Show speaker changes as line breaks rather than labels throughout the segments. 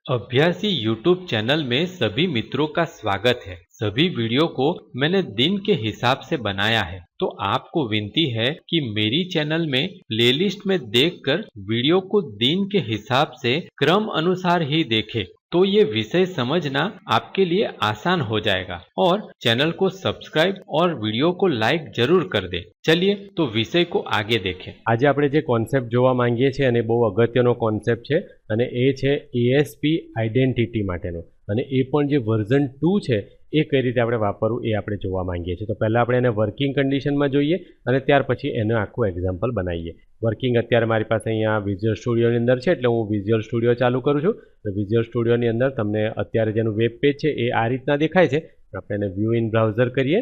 अभ्यासी YouTube channel में सभी मित्रों का स्वागत है। सभी वीडियो को मैंने दिन के हिसाब से बनाया है, तो आपको विनती है कि मेरी चैनल में प्लेलिस्ट में देखकर वीडियो को दिन के हिसाब से क्रम अनुसार ही देखें, तो ये विषय समझना आपके लिए आसान हो जाएगा। और चैनल को सब्सक्राइब और वीडियो को लाइक जरूर कर दे। चलिए तो विषय को आगे देखें।
आज આપણે જે કોન્સેપ્ટ જોવા માંગીએ છીએ અને બહુ અગત્યનો કોન્સેપ્ટ છે અને એ છે ASP આઈડેન્ટિટી માટેનો, અને એ પણ જે વર્ઝન 2 છે એ કઈ રીતે આપણે વાપરવું એ આપણે જોવા માંગીએ છીએ। તો પહેલાં આપણે એને વર્કિંગ કન્ડિશનમાં જોઈએ અને ત્યાર પછી એનું આખું એક્ઝામ્પલ બનાવીએ। વર્કિંગ અત્યારે મારી પાસે અહીંયા વિઝ્યુઅલ સ્ટુડિયોની અંદર છે, એટલે હું વિઝ્યુઅલ સ્ટુડિયો ચાલુ કરું છું। તો વિઝ્યુઅલ સ્ટુડિયોની અંદર તમને અત્યારે જેનું વેબ પેજ છે એ આ રીતના દેખાય છે। આપણે એને વ્યૂ ઇન બ્રાઉઝર કરીએ।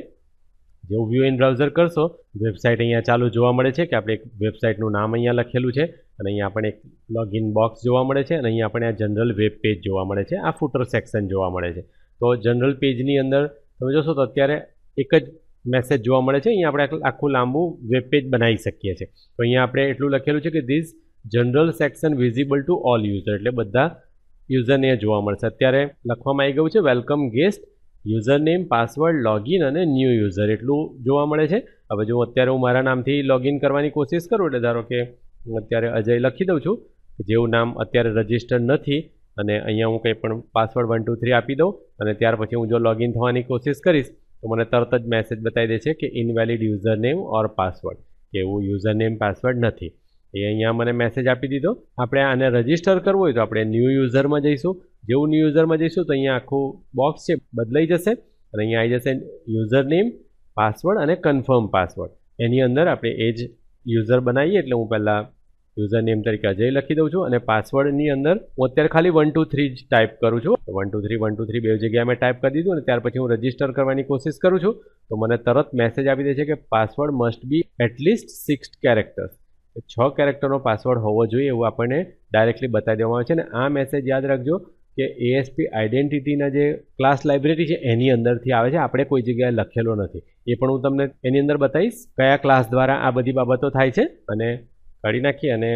જેવું વ્યૂ ઇન બ્રાઉઝર કરશો, વેબસાઇટ અહીંયા ચાલુ જોવા મળે છે કે આપણે એક વેબસાઇટનું નામ અહીંયા લખેલું છે અને અહીંયા આપણને એક લોગિન બોક્સ જોવા મળે છે અને અહીંયા આપણને આ જનરલ વેબ પેજ જોવા મળે છે, આ ફૂટર સેક્શન જોવા મળે છે। તો જનરલ પેજની અંદર તમે જોશો તો અત્યારે એક જ મેસેજ જોવા મળે છે। અહીંયા આપણે આખું લાંબુ વેબ પેજ બનાવી શકીએ છીએ। તો અહીંયા આપણે એટલું લખેલું છે કે this general section visible to all user, એટલે બધા યુઝરને જોવા મળશે। અત્યારે લખવામાં આવી ગયું છે welcome guest, user name, password, login અને ન્યૂ યુઝર, એટલું જોવા મળે છે। હવે જો અત્યારે હું મારા નામથી લોગિન કરવાની કોશિશ કરું, એટલે ધારો કે હું અત્યારે અજય લખી દઉં છું, જેવું નામ અત્યારે રજિસ્ટર્ડ નથી, અને અહીંયા હું કંઈ પણ પાસવર્ડ 1 2 3 આપી દઉં અને ત્યાર પછી હું જો લોગિન થવાની કોશિશ કરીશ તો મને તરત જ મેસેજ બતાવી દે છે કે ઇનવેલિડ યુઝર નેમ ઓર પાસવર્ડ, કે એવું યુઝર નેમ પાસવર્ડ નથી। એ અહીંયા મને મેસેજ આપી દીધો। આપણે આને રજિસ્ટર કરવું હોય તો આપણે ન્યૂ યુઝરમાં જઈશું। જેવું ન્યૂ યુઝરમાં જઈશું તો અહીંયા આખું બોક્સ છે બદલાઈ જશે અને અહીંયા આવી જશે યુઝર નેમ, પાસવર્ડ અને કન્ફર્મ પાસવર્ડ। એની અંદર આપણે એ જ યુઝર બનાવીએ, એટલે હું પહેલાં યુઝર નેમ તરીકે અજય લખી દઉં છું અને પાસવર્ડની અંદર હું અત્યારે ખાલી 1 2 3 જ ટાઈપ કરું છું। 1 2 3 1 2 3 બે જગ્યાએ મેં ટાઈપ કરી દીધું અને ત્યાર પછી હું રજિસ્ટર કરવાની કોશિશ કરું છું તો મને તરત મેસેજ આપી દે છે કે password must be at least 6 characters, 6 કેરેક્ટરનો પાસવર્ડ હોવો જોઈએ એવું આપણને ડાયરેક્ટલી બતાવી દેવામાં આવે છે। અને આ મેસેજ યાદ રાખજો કે ASP આઈડેન્ટિટીના જે ક્લાસ લાઇબ્રેરી છે એની અંદરથી આવે છે, આપણે કોઈ જગ્યાએ લખેલો નથી। એ પણ હું તમને એની અંદર બતાવીશ કયા ક્લાસ દ્વારા આ બધી બાબતો થાય છે। અને કાઢી નાખી અને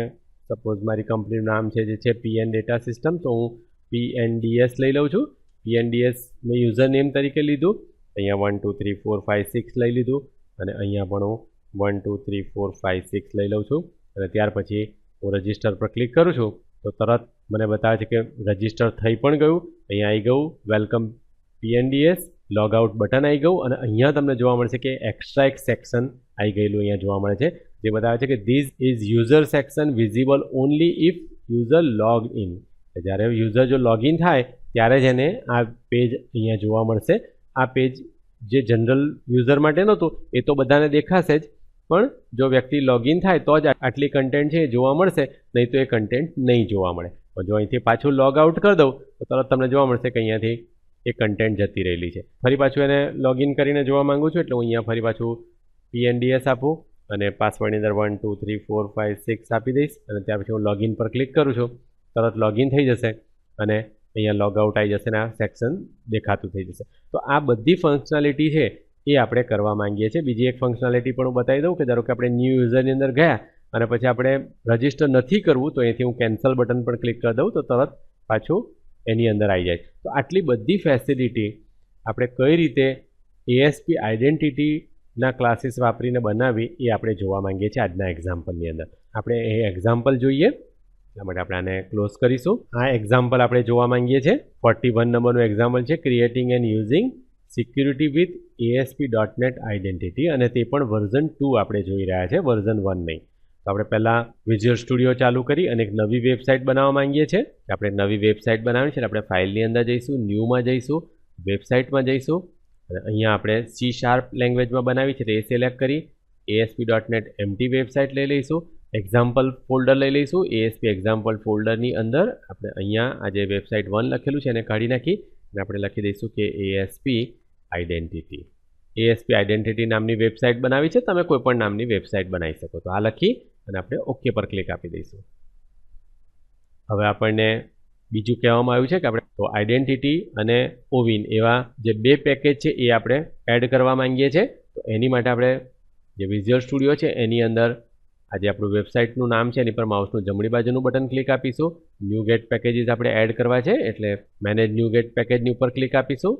સપોઝ મારી કંપનીનું નામ છે જે છે PN ડેટા સિસ્ટમ, તો હું PNDS લઈ લઉં છું। PNDS મેં યુઝર નેમ તરીકે લીધું, અહીંયા 1 2 3 4 5 6 લઈ લીધું અને અહીંયા પણ હું 1 2 3 4 5 6 લઈ લઉં છું અને ત્યાર પછી હું રજિસ્ટર પર ક્લિક કરું છું તો તરત મને બતાવે છે કે રજિસ્ટર થઈ પણ ગયું। અહીંયા આવી ગયું welcome PNDS, log out button આવી ગયું અને અહીંયા તમને જોવા મળશે કે એક્સ્ટ્રા એક સેક્શન આવી ગયેલું અહીંયા જોવા મળે છે, જે બતાવે છે કે this is user section visible only if user log in. જ્યારે યુઝર જો લોગિન થાય ત્યારે જ એને આ પેજ અહીંયા જોવા મળશે। આ પેજ જે જનરલ યુઝર માટે નહોતું એ તો બધાને દેખાશે જ, પણ જો વ્યક્તિ લોગિન થાય તો જ આટલી કન્ટેન્ટ છે એ જોવા મળશે, નહીં તો એ કન્ટેન્ટ નહીં જોવા મળે। પણ જો અહીંથી પાછું લોગ આઉટ કરી દઉં તો તરત તમને જોવા મળશે કે અહીંયાથી એ કન્ટેન્ટ જતી રહેલી છે। ફરી પાછું એને લોગિન કરીને જોવા માંગુ છું એટલે હું અહીંયા ફરી પાછું PNDS આપું અને પાસવર્ડની અંદર 1 2 3 4 5 6 આપી દઈશ અને ત્યાર પછી હું લોગિન પર ક્લિક કરું છું, તરત લોગિન થઈ જશે અને અહીંયા લોગ આઉટ આવી જશે અને આ સેક્શન દેખાતું થઈ જશે। તો આ બધી ફંક્શનાલિટી છે એ આપણે કરવા માંગીએ છીએ। બીજી એક ફંક્શનાલિટી પણ હું બતાવી દઉં કે ધારો કે આપણે ન્યૂ યુઝરની અંદર ગયા અને પછી આપણે રજિસ્ટર નથી કરવું તો અહીંથી હું કેન્સલ બટન પર ક્લિક કરી દઉં તો તરત પાછું એની અંદર આવી જાય। તો આટલી બધી ફેસિલિટી આપણે કઈ રીતે ASP આઈડેન્ટિટીના ક્લાસીસ વાપરીને બનાવી એ આપણે જોવા માંગીએ છીએ આજના એક્ઝામ્પલની અંદર। આપણે એ એક્ઝામ્પલ જોઈએ, એટલા માટે આપણે આને ક્લોઝ કરીશું। આ એક્ઝામ્પલ આપણે જોવા માંગીએ છીએ 41 નંબરનું એક્ઝામ્પલ છે creating and using security with ASP.NET identity, અને તે પણ વર્ઝન 2 આપણે જોઈ રહ્યા છે, વર્ઝન 1 નહીં। તો આપણે પહેલાં વિઝ્યુઅલ સ્ટુડિયો ચાલુ કરી અને એક નવી વેબસાઇટ બનાવવા માંગીએ છીએ। આપણે નવી વેબસાઇટ બનાવવાની છે, આપણે ફાઇલની અંદર જઈશું, ન્યૂમાં જઈશું, વેબસાઇટમાં જઈશું અને અહીંયા આપણે C# લેંગ્વેજમાં બનાવી છે તો એ સિલેક્ટ કરી ASP.NET એમ્પ્ટી વેબસાઇટ લઈ લઈશું, એક્ઝામ્પલ ફોલ્ડર લઈ લઈશું। ASP એક્ઝામ્પલ ફોલ્ડરની અંદર આપણે અહીંયા આ જે વેબસાઇટ 1 લખેલું છે એને કાઢી નાખી અને આપણે લખી દઈશું કે ASP આઈડેન્ટિટી। ASP આઈડેન્ટિટી નામની વેબસાઇટ બનાવી છે, તમે કોઈ પણ નામની વેબસાઇટ બનાવી શકો। તો આ લખી અને આપણે ઓકે પર ક્લિક આપી દઈશું। હવે આપણને બીજું કહેવામાં આવ્યું છે કે આપણે તો આઈડેન્ટિટી અને ઓવિન એવા જે બે પેકેજ છે એ આપણે એડ કરવા માંગીએ છીએ। તો એની માટે આપણે જે વિઝ્યુઅલ સ્ટુડિયો છે એની અંદર આ જે આપણું વેબસાઇટનું નામ છે એની પર માઉસનું જમણી બાજુનું બટન ક્લિક આપીશું. ન્યૂ ગેટ પેકેજીસ આપણે એડ કરવા છે એટલે મેનેજ ન્યૂ ગેટ પેકેજની ઉપર ક્લિક આપીશું.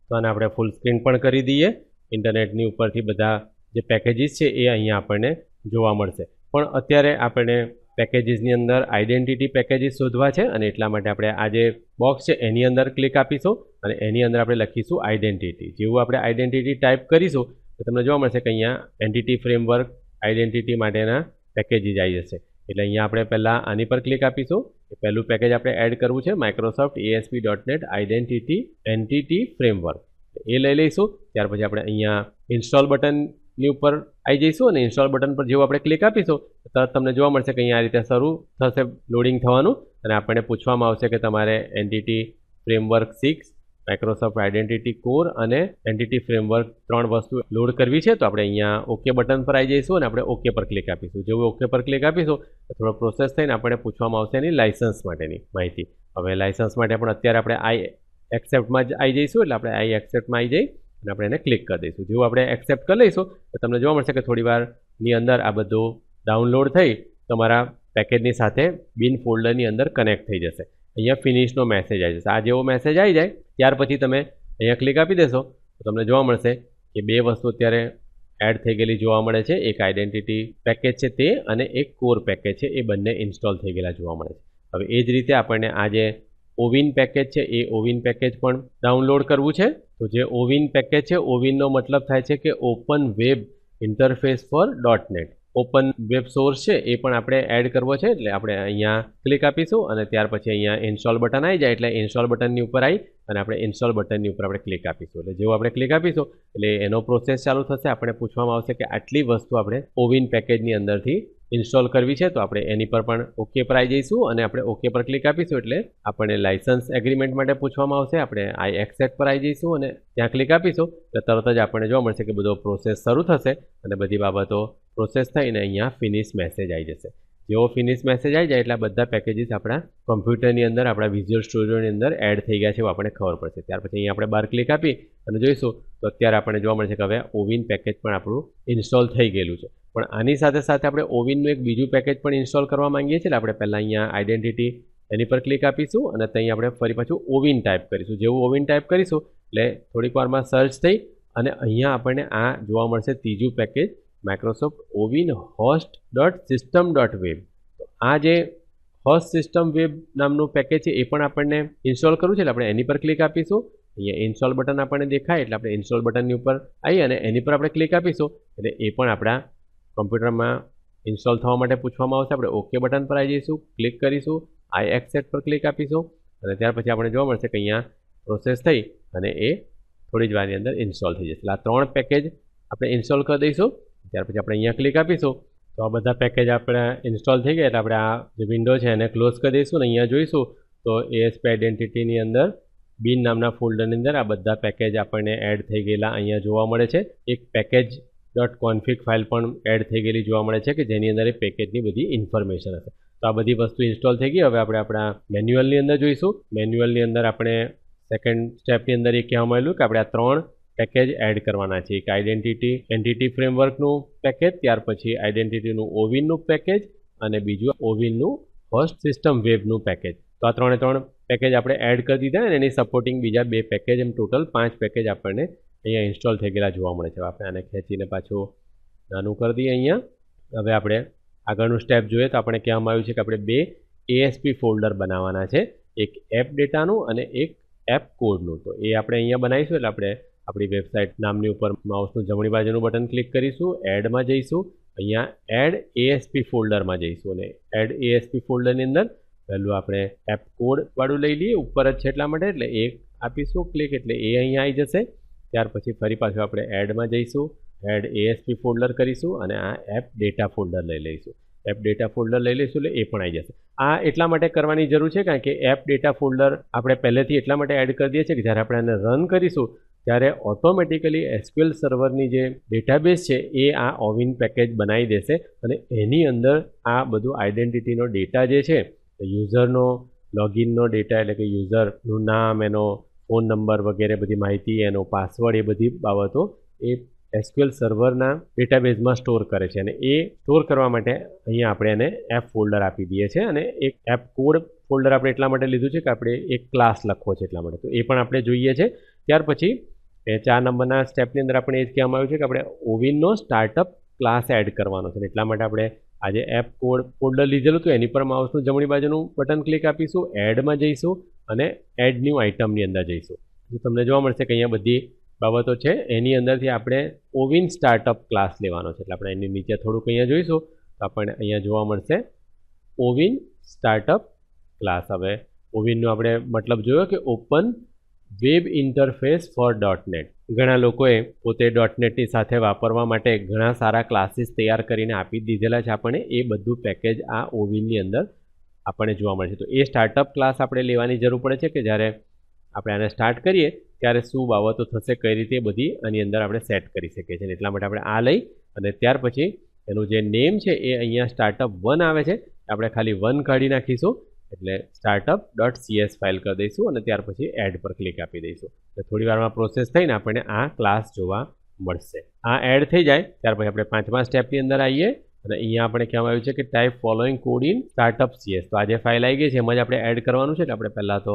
તો આને આપણે ફૂલ સ્ક્રીન પણ કરી દઈએ. ઇન્ટરનેટની ઉપરથી બધા જે પેકેજીસ છે એ અહીંયા આપણને જોવા મળશે. પણ અત્યારે આપણે પેકેજીસની અંદર આઈડેન્ટિટી પેકેજીસ શોધવા છે અને એટલા માટે આપણે આ જે બોક્સ છે એની અંદર ક્લિક આપીશું અને એની અંદર આપણે લખીશું આઈડેન્ટિટી. જેવું આપણે આઈડેન્ટિટી ટાઈપ કરીશું તો તમને જોવા મળશે કે અહીંયા એન્ટિટી ફ્રેમવર્ક આઈડેન્ટિટી માટેના પેકેજીસ આવી જશે. એટલે અહીંયા આપણે પહેલાં આની પર ક્લિક આપીશું. પહેલું પેકેજ આપણે એડ કરવું છે Microsoft ASP.NET identity entity framework. એ લઈ લઈશું. ત્યાર પછી આપણે અહીંયા ઇન્સ્ટોલ બટનની ઉપર આવી જઈશું અને ઇન્સ્ટોલ બટન પર જેવું આપણે ક્લિક આપીશું તો તમને જોવા મળશે કે અહીંયા આ રીતે શરૂ થશે લોડિંગ થવાનું અને આપણને પૂછવામાં આવશે કે તમારે entity framework 6 Microsoft identity core અને એન્ટિટી ફ્રેમવર્ક 3 વસ્તુ લોડ કરવી છે. તો આપણે અહીંયા ઓકે બટન પર આવી જઈશું અને આપણે ઓકે પર ક્લિક આપીશું. જેવું ઓકે પર ક્લિક આપીશું તો થોડો પ્રોસેસ થઈને આપણને પૂછવામાં આવશે એની લાઇસન્સ માટેની માહિતી. હવે લાઇસન્સ માટે પણ અત્યારે આપણે આઈ એક્સેપ્ટમાં જ આવી જઈશું એટલે આપણે આઈ એક્સેપ્ટમાં આવી જઈ અને આપણે એને ક્લિક કરી દઈશું. જેવું આપણે એક્સેપ્ટ કરી લઈશું તો તમને જોવા મળશે કે થોડી વારની અંદર આ બધું ડાઉનલોડ થઈ તમારા પેકેજની સાથે બિન ફોલ્ડરની અંદર કનેક્ટ થઈ જશે. અહીંયા ફિનિશનો મેસેજ આવી જશે. આ જેવો મેસેજ આવી જાય ત્યાર પછી તમે અહીંયા ક્લિક આપી દેશો તો તમને જોવા મળશે કે બે વસ્તુ અત્યારે એડ થઈ ગયેલી જોવા મળે છે. એક આઈડેન્ટિટી પેકેજ છે તે અને એક કોર પેકેજ છે એ બંને ઇન્સ્ટોલ થઈ ગયેલા જોવા મળે છે. હવે એ જ રીતે આપણને આ જે ઓવિન પેકેજ છે એ ઓવિન પેકેજ પણ ડાઉનલોડ કરવું છે. તો જે ઓવિન પેકેજ છે ઓવિનનો મતલબ થાય છે કે open web interface for .NET. Open web source છે એ પણ આપણે એડ કરવો છે એટલે આપણે અહીંયા ક્લિક આપીશું અને ત્યાર પછી અહીંયા ઇન્સ્ટોલ બટન આવી જાય એટલે ઇન્સ્ટોલ બટનની ઉપર આવી અને આપણે ઇન્સ્ટોલ બટનની ઉપર આપણે ક્લિક આપીશું. એટલે જેવું આપણે ક્લિક આપીશું એટલે એનો પ્રોસેસ ચાલુ થશે. આપણે પૂછવામાં આવશે કે આટલી વસ્તુ આપણે ઓવિન પેકેજની અંદરથી ઇન્સ્ટોલ કરવી છે તો આપણે એની પર પણ ઓકે પર આવી જઈશું અને આપણે ઓકે પર ક્લિક આપીશું એટલે આપણને લાઇસન્સ એગ્રીમેન્ટ માટે પૂછવામાં આવશે. આપણે આઈ એક્સેપ્ટ પર આવી જઈશું અને ત્યાં ક્લિક આપીશું તો તરત જ આપણને જોવા મળશે કે બધો પ્રોસેસ શરૂ થશે અને બધી બાબતો પ્રોસેસ થઈને અહીંયા ફિનિશ મેસેજ આવી જશે. જેવો ફિનિશ મેસેજ આવી જાય એટલે બધા પેકેજીસ આપણા કમ્પ્યુટરની અંદર આપણા વિઝ્યુઅલ સ્ટુડિયોની અંદર એડ થઈ ગયા છે એવું આપણને ખબર પડશે. ત્યાર પછી અહીંયા આપણે બાર ક્લિક આપી અને જોઈશું તો અત્યારે આપણને જોવા મળશે કે હવે ઓવિન પેકેજ પણ આપણું ઇન્સ્ટોલ થઈ ગયેલું છે. પણ આની સાથે સાથે આપણે ઓવિનનું એક બીજું પેકેજ પણ ઇન્સ્ટોલ કરવા માંગીએ છીએ. એટલે આપણે પહેલાં અહીંયા આઈડેન્ટિટી એની પર ક્લિક આપીશું અને ત્યાં આપણે ફરી પાછું ઓવિન ટાઈપ કરીશું. જેવું ઓવિન ટાઈપ કરીશું એટલે થોડીક વારમાં સર્ચ થઈ અને અહીંયા આપણને આ જોવા મળશે ત્રીજું પેકેજ માઇક્રોસોફ્ટ ઓવિન host.system.web. તો આ જે હોસ્ટ સિસ્ટમ વેબ નામનું પેકેજ છે એ પણ આપણને ઇન્સ્ટોલ કરવું છે એટલે આપણે એની પર ક્લિક આપીશું. અહીંયા ઇન્સ્ટોલ બટન આપણને દેખાય એટલે આપણે ઇન્સ્ટોલ બટનની ઉપર આવી અને એની પર આપણે ક્લિક આપીશું એટલે એ પણ આપણા કમ્પ્યુટરમાં ઇન્સ્ટોલ થવા માટે પૂછવામાં આવશે. આપણે ઓકે બટન પર આવી જઈશું, ક્લિક કરીશું, આઈ એક્સેપ્ટ પર ક્લિક આપીશું અને ત્યાર પછી આપણે જોવા મળશે કે અહીંયા પ્રોસેસ થઈ અને એ થોડી જ વારની અંદર ઇન્સ્ટોલ થઈ જશે. એટલે આ 3 પેકેજ આપણે ઇન્સ્ટોલ કરી દઈશું. ત્યાર પછી આપણે અહીંયા ક્લિક આપીશું તો આ બધા પેકેજ આપણે ઇન્સ્ટોલ થઈ ગયા એટલે આપણે આ જે વિન્ડો છે એને ક્લોઝ કરી દઈશું અને અહીંયા જોઈશું તો ASP આઈડેન્ટિટીની અંદર બિન નામના ફોલ્ડરની અંદર આ બધા પેકેજ આપણને એડ થઈ ગયેલા અહીંયા જોવા મળે છે. એક પેકેજ .config ફાઇલ પણ એડ થઈ ગયેલી જોવા મળે છે કે જેની અંદર એ પેકેજની બધી ઇન્ફોર્મેશન હશે. તો આ બધી વસ્તુ ઇન્સ્ટોલ થઈ ગઈ. હવે આપણે આપણા મેન્યુઅલની અંદર જોઈશું. મેન્યુઅલની અંદર આપણે સેકન્ડ સ્ટેપની અંદર એ કહેવામાં આવેલું કે આપણે આ 3 પેકેજ એડ કરવાના છે. એક આઈડેન્ટિટી એન્ટિટી ફ્રેમવર્કનું પેકેજ, ત્યાર પછી આઈડેન્ટિટીનું ઓવિનનું પેકેજ અને બીજું ઓવિનનું હોસ્ટ સિસ્ટમ વેબનું પેકેજ. તો આ 3 પેકેજ આપણે એડ કરી દીધા અને એની સપોર્ટિંગ બીજા 2 પેકેજ એમ ટોટલ 5 પેકેજ આપણને અહીંયા ઇન્સ્ટોલ થઈ ગયેલા જોવા મળે છે. આપણે આને ખેંચીને પાછું નાનું કરી દઈએ અહીંયા. હવે આપણે આગળનું સ્ટેપ જોઈએ તો આપણે કહેવામાં આવ્યું છે કે આપણે 2 ASP ફોલ્ડર બનાવવાના છે. એક એપ ડેટાનું અને એક એપ કોડનું. તો એ આપણે અહીંયા બનાવીશું એટલે આપણે આપણી વેબસાઇટ નામની ઉપર માઉસનું જમણી બાજુનું બટન ક્લિક કરીશું, એડમાં જઈશું, અહીંયા એડ ASP ફોલ્ડરમાં જઈશું અને એડ ASP ફોલ્ડરની અંદર પહેલું આપણે એપ કોડ વાળું લઈ લઈએ, ઉપર જ છે એટલા માટે એટલે એક આપીશું ક્લિક એટલે એ અહીંયા આવી જશે. ત્યાર પછી ફરી પાછું આપણે એડમાં જઈશું, એડ ASP ફોલ્ડર કરીશું અને આ એપ ડેટા ફોલ્ડર લઈ લઈશું. એપ ડેટા ફોલ્ડર લઈ લઈશું એટલે એ પણ આવી જશે. આ એટલા માટે કરવાની જરૂર છે કારણ કે એપ ડેટા ફોલ્ડર આપણે પહેલેથી એટલા માટે એડ કરી દઈએ છીએ કે જ્યારે આપણે આને રન કરીશું ત્યારે ઓટોમેટિકલી SQL સર્વરની જે ડેટાબેઝ છે એ આ ઓવિન પેકેજ બનાવી દેશે અને એની અંદર આ બધું આઈડેન્ટિટીનો ડેટા જે છે યુઝરનો લોગિનનો ડેટા એટલે કે યુઝરનું નામ, એનો ફોન નંબર વગેરે બધી માહિતી, એનો પાસવર્ડ, એ બધી બાબતો એ SQL સર્વરના ડેટાબેઝમાં સ્ટોર કરે છે અને એ સ્ટોર કરવા માટે અહીંયા આપણે એને એપ ફોલ્ડર આપી દઈએ છીએ અને એક એપ કોડ ફોલ્ડર આપણે એટલા માટે લીધું છે કે આપણે એક ક્લાસ લખવો છે એટલા માટે, તો એ પણ આપણે જોઈએ છે. ત્યાર પછી 4 નંબરના સ્ટેપની અંદર આપણે એ જ કહેવામાં આવ્યું છે કે આપણે ઓવિનનો સ્ટાર્ટઅપ ક્લાસ એડ કરવાનો છે. એટલા માટે આપણે આજે એપ કોડ ફોલ્ડર લીધેલું તો એની પર માઉસનું જમણી બાજુનું બટન ક્લિક આપીશું, એડમાં જઈશું અને એડ ન્યૂ આઇટમની અંદર જઈશું. તો તમને જોવા મળશે કે અહીંયા બધી બાબતો છે. એની અંદરથી આપણે ઓવિન સ્ટાર્ટઅપ ક્લાસ લેવાનો છે. એટલે આપણે એની નીચે થોડુંક અહીંયા જોઈશું તો આપણને અહીંયા જોવા મળશે ઓવિન સ્ટાર્ટઅપ ક્લાસ. હવે ઓવિનનો આપણે મતલબ જોયો કે open web interface for .NET. ઘણા લોકોએ પોતે .NETની સાથે વાપરવા માટે ઘણા સારા ક્લાસીસ તૈયાર કરીને આપી દીધેલા છે આપણને. એ બધું પેકેજ આ ઓવિનની અંદર આપણને જોવા મળે છે. તો એ સ્ટાર્ટઅપ ક્લાસ આપણે લેવાની જરૂર પડે છે કે જ્યારે આપણે આને સ્ટાર્ટ કરીએ ત્યારે શું બાબતો થશે, કઈ રીતે બધી આની અંદર આપણે સેટ કરી શકીએ છીએ. એટલા માટે આપણે આ લઈ અને ત્યાર પછી એનું જે નેમ છે એ અહીંયા startup 1 આવે છે, આપણે ખાલી 1 કાઢી નાખીશું એટલે startup.cs ફાઇલ કરી દઈશું અને ત્યાર પછી એડ પર ક્લિક આપી દઈશું. એટલે થોડી વારમાં પ્રોસેસ થઈને આપણને આ ક્લાસ જોવા મળશે. આ એડ થઈ જાય ત્યાર પછી આપણે 5મા સ્ટેપની અંદર આવીએ અને અહીંયા આપણે કહેવામાં આવ્યું છે કે type following code in startup.cs. તો આ જે ફાઇલ આવી ગઈ છે એમાં જ આપણે એડ કરવાનું છે. એટલે આપણે પહેલાં તો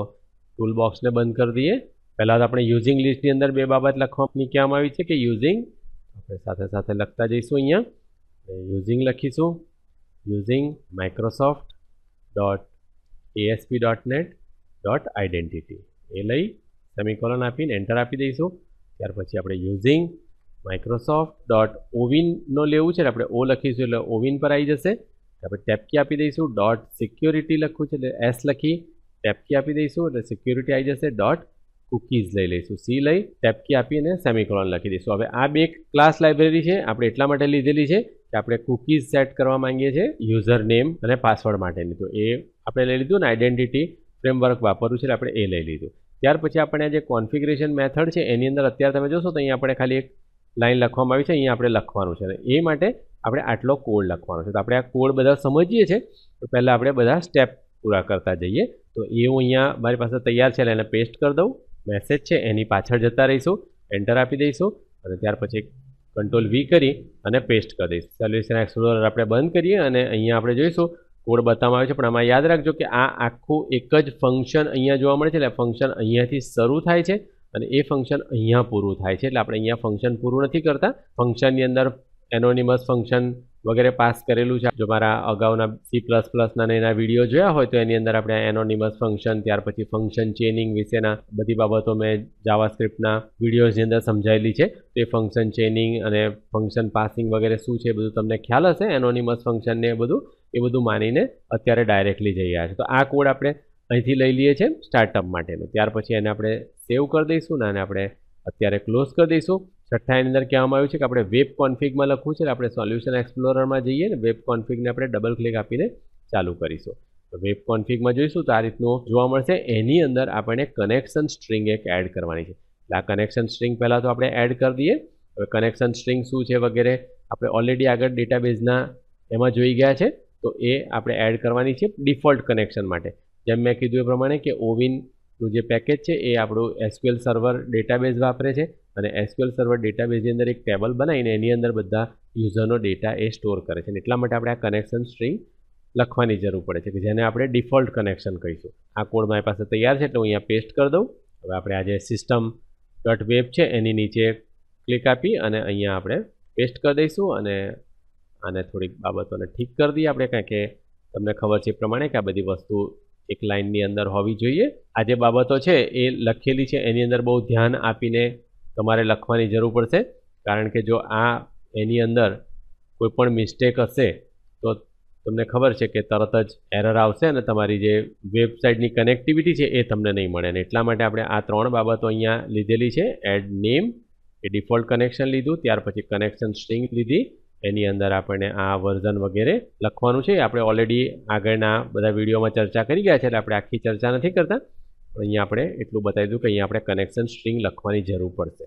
ટૂલ બોક્સને બંધ કરી દઈએ. પહેલાં તો આપણે યુઝિંગ લિસ્ટની અંદર 2 બાબત લખવાની કહેવામાં આવી છે કે યુઝિંગ, આપણે સાથે સાથે લખતા જઈશું. અહીંયા યુઝિંગ લખીશું, યુઝિંગ microsoft.asp.net.identity એ લઈ સેમિકોલન આપીને એન્ટર આપી દઈશું. ત્યાર પછી આપણે યુઝિંગ microsoft.ovin નો લેવું છે એટલે આપણે ઓ લખીશું એટલે ઓવિન પર આવી જશે. આપણે ટેપ કી આપી દઈશું. .security લખવું છે એટલે એસ લખી ટેપ કી આપી દઈશું એટલે સિક્યુરિટી આવી જશે. .cookies લઈ લઈશું, સી લઈ ટેપ કી આપીને સેમિકોલન લખી દઈશું. હવે આ 2 ક્લાસ લાઇબ્રેરી છે આપણે એટલા માટે લીધેલી છે કે આપણે કૂકીઝ સેટ કરવા માંગીએ છીએ યુઝર નેમ અને પાસવર્ડ માટેની. તો એ આપણે લઈ લીધું ને આઈડેન્ટિટી ફ્રેમવર્ક વાપરવું છે એટલે આપણે એ લઈ લીધું. ત્યાર પછી આપણે જે કોન્ફિગરેશન મેથડ છે એની અંદર અત્યારે તમે જોશો તો અહીંયા આપણે ખાલી એક લાઈન લખવામાં આવી છે, અહીંયા આપણે લખવાનું છે અને એ માટે આપણે આટલો કોડ લખવાનો છે. તો આપણે આ કોડ બધા સમજીએ છીએ તો પહેલાં આપણે બધા સ્ટેપ પૂરા કરતા જઈએ. તો એ હું અહીંયા મારી પાસે તૈયાર છે એટલે એને પેસ્ટ કરી દઉં. મેસેજ છે એની પાછળ જતા રહીશું, એન્ટર આપી દઈશું અને ત્યાર પછી Ctrl V કરી અને પેસ્ટ કરી દઈશું. સોલ્યુશન એક્સપ્લોરર આપણે બંધ કરીએ અને અહીંયા આપણે જોઈશું કોડ બતાવવામાં આવે છે, પણ આમાં યાદ રાખજો કે આ આખું એક જ ફંક્શન અહીંયા જોવા મળે છે. એટલે ફંક્શન અહીંયાથી શરૂ થાય છે અને એ ફંક્શન અહીંયા પૂરું થાય છે. એટલે આપણે અહીંયા ફંક્શન પૂરું નથી કરતા. ફંક્શનની અંદર એનોનિમસ ફંક્શન વગેરે પાસ કરેલું છે. જો મારા અગાઉના C++ના એના વિડીયો જોયા હોય તો એની અંદર આપણે એનોનિમસ ફંક્શન, ત્યાર પછી ફંક્શન ચેનિંગ વિશેના બધી બાબતો મેં જાવાસ્ક્રિપ્ટના વિડીયોઝની અંદર સમજાયેલી છે. તે ફંક્શન ચેનિંગ અને ફંક્શન પાસિંગ વગેરે શું છે એ બધું તમને ખ્યાલ હશે. એનોનિમસ ફંક્શનને એ બધું માનીને અત્યારે ડાયરેક્ટલી જઈ રહ્યા છે. તો આ કોડ આપણે અહીંથી લઈ લઈએ છીએ સ્ટાર્ટઅપ માટેનું. ત્યાર પછી એને આપણે સેવ કરી દઈશું અને આપણે અત્યારે ક્લોઝ કરી દઈશું. છઠ્ઠાની અંદર કહેવામાં આવ્યું છે કે આપણે વેબ કોન્ફિગમાં લખવું છે. આપણે સોલ્યુશન એક્સપ્લોરરમાં જઈએ ને વેબ કોન્ફિગને આપણે ડબલ ક્લિક આપીને ચાલુ કરીશું. તો વેબ કોન્ફિગમાં જોઈશું તો આ રીતનું જોવા મળશે. એની અંદર આપણે કનેક્શન સ્ટ્રિંગ એક એડ કરવાની છે. એટલે આ કનેક્શન સ્ટ્રિંગ પહેલાં તો આપણે એડ કરી દઈએ. હવે કનેક્શન સ્ટ્રિંગ શું છે વગેરે આપણે ઓલરેડી આગળ ડેટાબેઝના એમાં જોઈ ગયા છે. તો એ આપણે એડ કરવાની છે ડિફોલ્ટ કનેક્શન માટે. જેમ મેં કીધું એ પ્રમાણે કે ઓવિનનું જે પેકેજ છે એ આપણું SQL સર્વર ડેટાબેઝ વાપરે છે અને SQL સર્વર ડેટાબેઝની અંદર એક ટેબલ બનાવીને એની અંદર બધા યુઝરનો ડેટા એ સ્ટોર કરે છે. એટલા માટે આપણે આ કનેક્શન સ્ટ્રિંગ લખવાની જરૂર પડે છે કે જેને આપણે ડિફોલ્ટ કનેક્શન કહીશું. આ કોડ મારી પાસે તૈયાર છે એટલે હું અહીંયા પેસ્ટ કરી દઉં. હવે આપણે આ જે system.web છે એની નીચે ક્લિક આપી અને અહીંયા આપણે પેસ્ટ કરી દઈશું અને આને થોડીક બાબતોને ઠીક કરી દઈએ આપણે, કારણ કે તમને ખબર છે એ પ્રમાણે કે આ બધી વસ્તુ એક લાઇનની અંદર હોવી જોઈએ. આ જે બાબતો છે એ લખેલી છે એની અંદર બહુ ધ્યાન આપીને તમારે લખવાની જરૂર પડશે, કારણ કે જો આ એની અંદર કોઈ પણ મિસ્ટેક હશે તો તમને ખબર છે કે તરત જ એરર આવશે અને તમારી જે વેબસાઇટની કનેક્ટિવિટી છે એ તમને નહીં મળે. અને એટલા માટે આપણે આ 3 બાબતો અહીંયા લીધેલી છે. એડ નેમ એ ડિફોલ્ટ કનેક્શન લીધું, ત્યાર પછી કનેક્શન સ્ટ્રિંગ લીધી, એની અંદર આપણને આ વર્ઝન વગેરે લખવાનું છે. આપણે ઓલરેડી આગળના બધા વિડીયોમાં ચર્ચા કરી ગયા છે એટલે આપણે આખી ચર્ચા નથી કરતા. અહીંયા આપણે એટલું બતાવી દઉં કે અહીંયા આપણે કનેક્શન સ્ટ્રિંગ લખવાની જરૂર પડશે.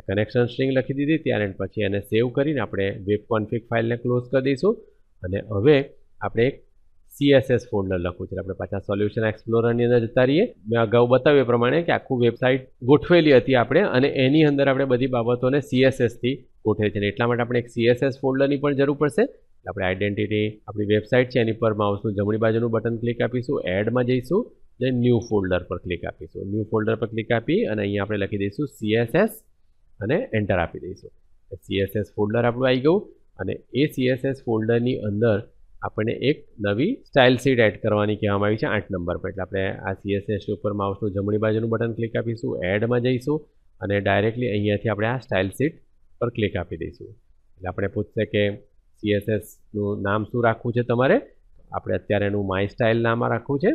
કનેક્શન સ્ટ્રિંગ લખી દીધી, ત્યાર પછી એને સેવ કરીને આપણે વેબ કોન્ફિગ ફાઇલને ક્લોઝ કરી દઈશું. અને હવે આપણે એક CSS ફોલ્ડર લખવું છે. આપણે પાછા સોલ્યુશન એક્સપ્લોરરની અંદર જતા રહીએ. મેં અગાઉ બતાવ્યું એ પ્રમાણે કે આખું વેબસાઇટ ગોઠવેલી હતી આપણે અને એની અંદર આપણે બધી બાબતોને CSS થી ગોઠવે છે અને એટલા માટે આપણે એક CSS ફોલ્ડરની પણ જરૂર પડશે. આપણે આઈડેન્ટિટી આપણી વેબસાઇટ છે એની પર માઉસનું જમણી બાજુનું બટન ક્લિક આપીશું, એડમાં જઈશું ને ન્યૂ ફોલ્ડર પર ક્લિક આપીશું. ન્યૂ ફોલ્ડર પર ક્લિક આપી અને અહીંયા આપણે લખી દઈશું CSS અને એન્ટર આપી દઈશું. CSS ફોલ્ડર આપણું આવી ગયું અને એ CSS ફોલ્ડરની અંદર આપણને એક નવી સ્ટાઇલ શીટ એડ કરવાની કહેવામાં આવી છે 8 નંબર પર. એટલે આપણે આ CSS ઉપર માઉસનું જમણી બાજુનું બટન ક્લિક આપીશું, એડમાં જઈશું અને ડાયરેક્ટલી અહીંયાથી આપણે આ સ્ટાઇલ શીટ પર ક્લિક આપી દઈશું. એટલે આપણે પૂછશે કે CSSનું નામ શું રાખવું છે તમારે. આપણે અત્યારે એનું માય સ્ટાઇલ નામ રાખવું છે,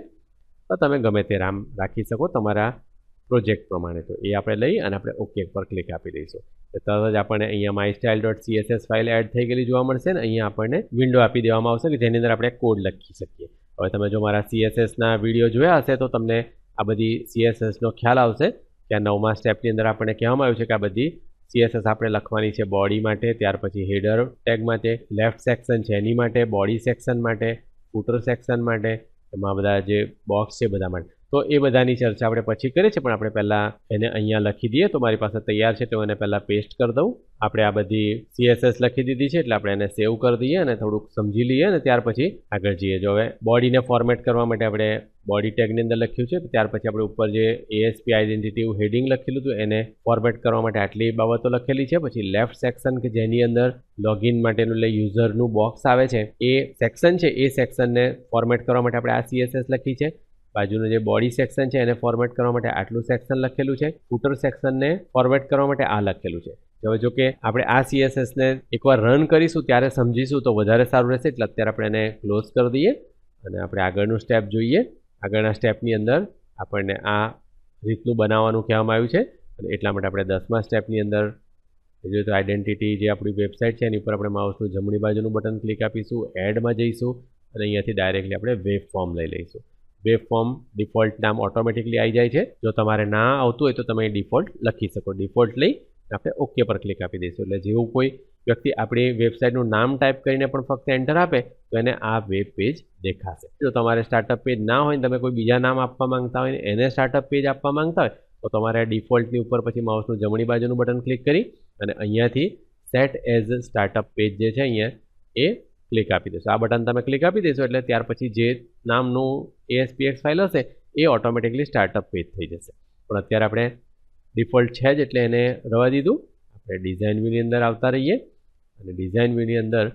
તો તમે ગમે તે નામ રાખી શકો તમારા પ્રોજેક્ટ પ્રમાણે. તો એ આપણે લઈ અને આપણે ઓકે પર ક્લિક આપી દઈશું. તરત જ આપણને અહીંયા mystyle.css ફાઇલ એડ થઈ ગયેલી જોવા મળશે ને અહીંયા આપણને વિન્ડો આપી દેવામાં આવશે કે જેની અંદર આપણે કોડ લખી શકીએ. હવે તમે જો મારા CSSના વિડીયો જોયા હશે તો તમને આ બધી CSSનો ખ્યાલ આવશે કે આ 9મા સ્ટેપની અંદર આપણને કહેવામાં આવ્યું છે કે આ બધી CSS આપણે લખવાની છે બોડી માટે, ત્યાર પછી હેડર ટેગ માટે, લેફ્ટ સેક્શન છે એની માટે, બોડી સેક્શન માટે, ફૂટર સેક્શન માટે, એમાં બધા જે બોક્સ છે બધા માટે. તો એ બધાની ચર્ચા આપણે પછી કરીએ છીએ, પણ આપણે પહેલાં એને અહીંયા લખી દઈએ. તો મારી પાસે તૈયાર છે તો એને પહેલાં પેસ્ટ કરી દઉં. આપણે આ બધી CSS લખી દીધી છે એટલે આપણે એને સેવ કરી દઈએ અને થોડુંક સમજી લઈએ અને ત્યાર પછી આગળ જઈએ. જો હવે બોડીને ફોર્મેટ કરવા માટે આપણે બોડી ટેગની અંદર લખ્યું છે, ત્યાર પછી આપણે ઉપર જે ASP આઈડેન્ટિટી હેડિંગ લખેલું હતું એને ફોર્મેટ કરવા માટે આટલી બાબતો લખેલી છે. પછી લેફ્ટ સેક્શન કે જેની અંદર લોગિન માટેનું એટલે યુઝરનું બોક્સ આવે છે એ સેક્શન છે, એ સેક્શનને ફોર્મેટ કરવા માટે આપણે આ CSS લખી છે. બાજુનું જે બોડી સેક્શન છે એને ફોર્મેટ કરવા માટે આટલું સેક્શન લખેલું છે. ફૂટર સેક્શનને ફોર્મેટ કરવા માટે આ લખેલું છે. હવે જો કે આપણે આ CSSને એકવાર રન કરીશું ત્યારે સમજીશું તો વધારે સારું રહેશે. એટલે અત્યારે આપણે એને ક્લોઝ કરી દઈએ અને આપણે આગળનું સ્ટેપ જોઈએ. આગળના સ્ટેપની અંદર આપણને આ રીતનું બનાવવાનું કહેવામાં આવ્યું છે અને એટલા માટે આપણે 10મા સ્ટેપની અંદર જોઈએ તો આઈડેન્ટિટી જે આપણી વેબસાઇટ છે એની ઉપર આપણે માઉસનું જમણી બાજુનું બટન ક્લિક આપીશું, એડમાં જઈશું અને અહીંયાથી ડાયરેક્ટલી આપણે વેબ ફોર્મ લઈ લઈશું. વેબ ફોર્મ ડિફોલ્ટ નામ ઓટોમેટિકલી આવી જાય છે. જો તમારે ના આવતું હોય તો તમે ડિફોલ્ટ લખી શકો. ડિફોલ્ટ લઈ આપણે ઓકે પર ક્લિક આપી દઈશું. એટલે જેવું કોઈ વ્યક્તિ આપણી વેબસાઇટનું નામ ટાઈપ કરીને પણ ફક્ત એન્ટર આપે તો એને આ વેબ પેજ દેખાશે. જો તમારે સ્ટાર્ટઅપ પેજ ના હોય તમે કોઈ બીજા નામ આપવા માંગતા હોય એને સ્ટાર્ટઅપ પેજ આપવા માંગતા હોય તો તમારે ડિફોલ્ટની ઉપર પછી માઉસનું જમણી બાજુનું બટન ક્લિક કરી અને અહીંયાથી સેટ એઝ સ્ટાર્ટઅપ પેજ જે છે અહીંયા એ ક્લિક આપી દેશો. આ બટન તમે ક્લિક આપી દેશો એટલે ત્યાર પછી જે નામનું ASPX ફાઇલ હશે એ ઓટોમેટિકલી સ્ટાર્ટઅપ પેજ થઈ જશે. પણ અત્યારે આપણે ડિફોલ્ટ છે જ એટલે એને રવા દીધું. આપણે ડિઝાઇન વ્યૂની અંદર આવતા રહીએ અને ડિઝાઇન વ્યૂની અંદર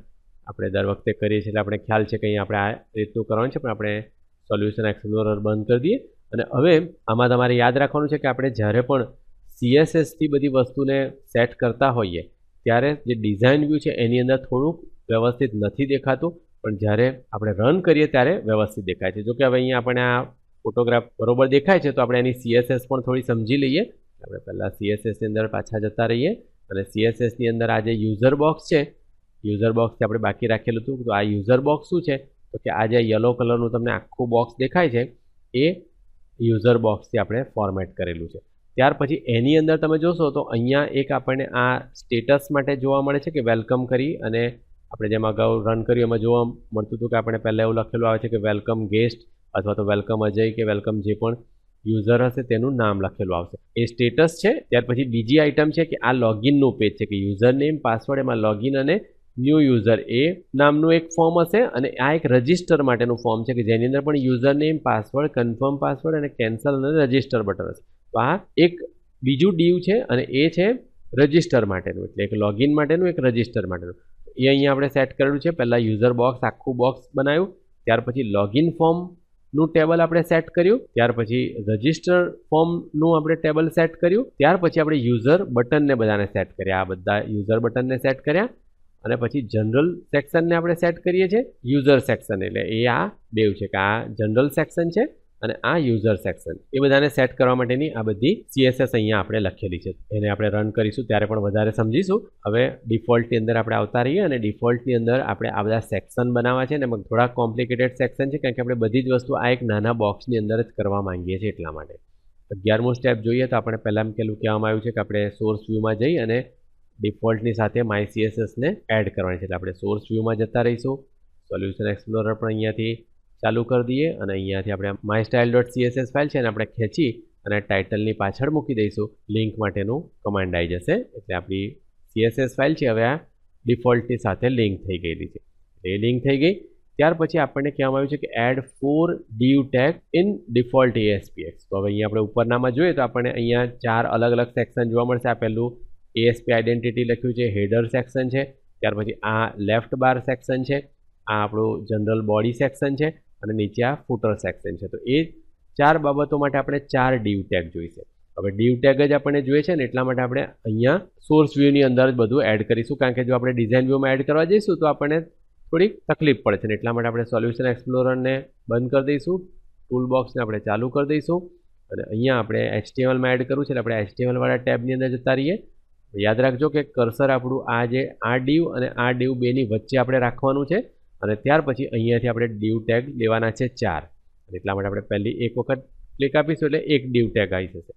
આપણે દર વખતે કરીએ છીએ એટલે આપણે ખ્યાલ છે કે અહીં આપણે આ રીતનું કરવાનું છે, પણ આપણે સોલ્યુશન એક્સપ્લોરર બંધ કરી દઈએ. અને હવે આમાં તમારે યાદ રાખવાનું છે કે આપણે જ્યારે પણ CSSથી બધી વસ્તુને સેટ કરતા હોઈએ ત્યારે જે ડિઝાઇન વ્યૂ છે એની અંદર થોડુંક વ્યવસ્થિત નથી દેખાતું, પણ જ્યારે આપણે રન કરીએ ત્યારે વ્યવસ્થિત દેખાય છે. જો કે હવે અહીંયા આપણે આ ફોટોગ્રાફ બરોબર દેખાય છે તો આપણે એની CSS પણ થોડી સમજી લઈએ. આપણે પહેલાં CSSની અંદર પાછા જતા રહીએ અને CSSની અંદર આ જે યુઝર બોક્સ છે, યુઝર બોક્સથી આપણે બાકી રાખેલું હતું. તો આ યુઝર બોક્સ શું છે તો કે આ જે યલો કલરનું તમને આખું બોક્સ દેખાય છે એ યુઝર બોક્સથી આપણે ફોર્મેટ કરેલું છે. ત્યાર પછી એની અંદર તમે જોશો તો અહીંયા એક આપણને આ સ્ટેટસ માટે જોવા મળે છે કે વેલકમ કરી, અને આપણે જેમ અગાઉ રન કર્યું એમાં જોવા મળતું હતું કે આપણે પહેલાં એવું લખેલું આવે છે કે વેલકમ ગેસ્ટ અથવા તો વેલકમ અજય કે વેલકમ જે પણ યુઝર હશે તેનું નામ લખેલું આવશે. એ સ્ટેટસ છે. ત્યાર પછી બીજી આઇટમ છે કે આ લોગિનનું પેજ છે કે યુઝર નેમ, પાસવર્ડ, એમાં લોગિન અને ન્યૂ યુઝર એ નામનું એક ફોર્મ હશે અને આ એક રજિસ્ટર માટેનું ફોર્મ છે કે જેની અંદર પણ user name, password, confirm password અને કેન્સલ અને રજિસ્ટર બટન હશે. તો આ એક બીજું ડીવ છે અને એ છે રજિસ્ટર માટેનું, એટલે એક લોગિન માટેનું, એક રજિસ્ટર માટેનું. એ અહીંયા આપણે સેટ કરેલું છે. પહેલાં યુઝર બોક્સ આખું બોક્સ બનાવ્યું, ત્યાર પછી લોગિન ફોર્મનું ટેબલ આપણે સેટ કર્યું, ત્યાર પછી રજિસ્ટર ફોર્મનું આપણે ટેબલ સેટ કર્યું, ત્યાર પછી આપણે યુઝર બટનને બધાને સેટ કર્યા. આ બધા યુઝર બટનને સેટ કર્યા અને પછી જનરલ સેક્શનને આપણે સેટ કરીએ છીએ. યુઝર સેક્શન એટલે એ આ બેવ છે કે આ જનરલ સેક્શન છે અને આ યુઝર સેક્શન. એ બધાને સેટ કરવા માટેની આ બધી CSS અહીંયા આપણે લખેલી છે. એને આપણે રન કરીશું ત્યારે પણ વધારે સમજીશું. હવે ડિફોલ્ટની અંદર આપણે આવતા રહીએ અને ડિફોલ્ટની અંદર આપણે આ બધા સેક્શન બનાવવા છે અને એમાં થોડા કોમ્પ્લિકેટેડ સેક્શન છે કારણ કે આપણે બધી જ વસ્તુ આ એક નાના બોક્સની અંદર જ કરવા માંગીએ છીએ એટલા માટે. 11મું સ્ટેપ જોઈએ તો આપણે પહેલાં પેલું કહેવામાં આવ્યું છે કે આપણે સોર્સ વ્યૂમાં જઈ અને ડિફોલ્ટની સાથે માય CSSને એડ કરવાની છે. એટલે આપણે સોર્સ વ્યૂમાં જતા રહીશું. સોલ્યુશન એક્સપ્લોરર પણ અહીંયાથી ચાલુ કરી દઈએ અને અહીંયાથી આપણે mystyle.css ફાઇલ છે અને આપણે ખેંચી અને ટાઇટલની પાછળ મૂકી દઈશું. લિંક માટેનું કમાન્ડ આવી જશે એટલે આપણી CSS ફાઇલ છે હવે આ ડિફોલ્ટની સાથે લિંક થઈ ગયેલી છે. એ લિંક થઈ ગઈ. ત્યાર પછી આપણને કહેવામાં આવ્યું છે કે add 4 div tag in default ASPX. તો હવે અહીંયા આપણે ઉપરનામાં જોઈએ તો આપણને અહીંયા 4 અલગ અલગ સેક્શન જોવા મળશે. આ પહેલું ASP આઇડેન્ટિટી લખ્યું છે, હેડર સેક્શન છે, ત્યાર પછી આ લેફ્ટ બાર સેક્શન છે, આ આપણું જનરલ બોડી સેક્શન છે અને નીચે આ ફૂટર સેક્શન છે. તો એ 4 બાબતો માટે આપણે 4 div tag જોઈશે. હવે div tag જ આપણને જોઈએ છે ને એટલા માટે આપણે અહીંયા સોર્સ વ્યૂની અંદર જ બધું એડ કરીશું, કારણ કે જો આપણે ડિઝાઇન વ્યૂમાં એડ કરવા જઈશું તો આપણને થોડીક તકલીફ પડે છે ને એટલા માટે આપણે સોલ્યુશન એક્સપ્લોરરને બંધ કરી દઈશું, ટૂલ બોક્સને આપણે ચાલુ કરી દઈશું અને અહીંયા આપણે HTMLમાં એડ કરવું છે એટલે આપણે HTML વાળા ટેબની અંદર જતા રહીએ. યાદ રાખજો કે કર્સર આપણું આ div અને આ div બેની વચ્ચે આપણે રાખવાનું છે અને ત્યાર પછી અહીંયાથી આપણે div tag લેવાના છે 4. એટલા માટે આપણે પહેલી એક વખત ક્લિક આપીશું એટલે એક div tag આવી જશે,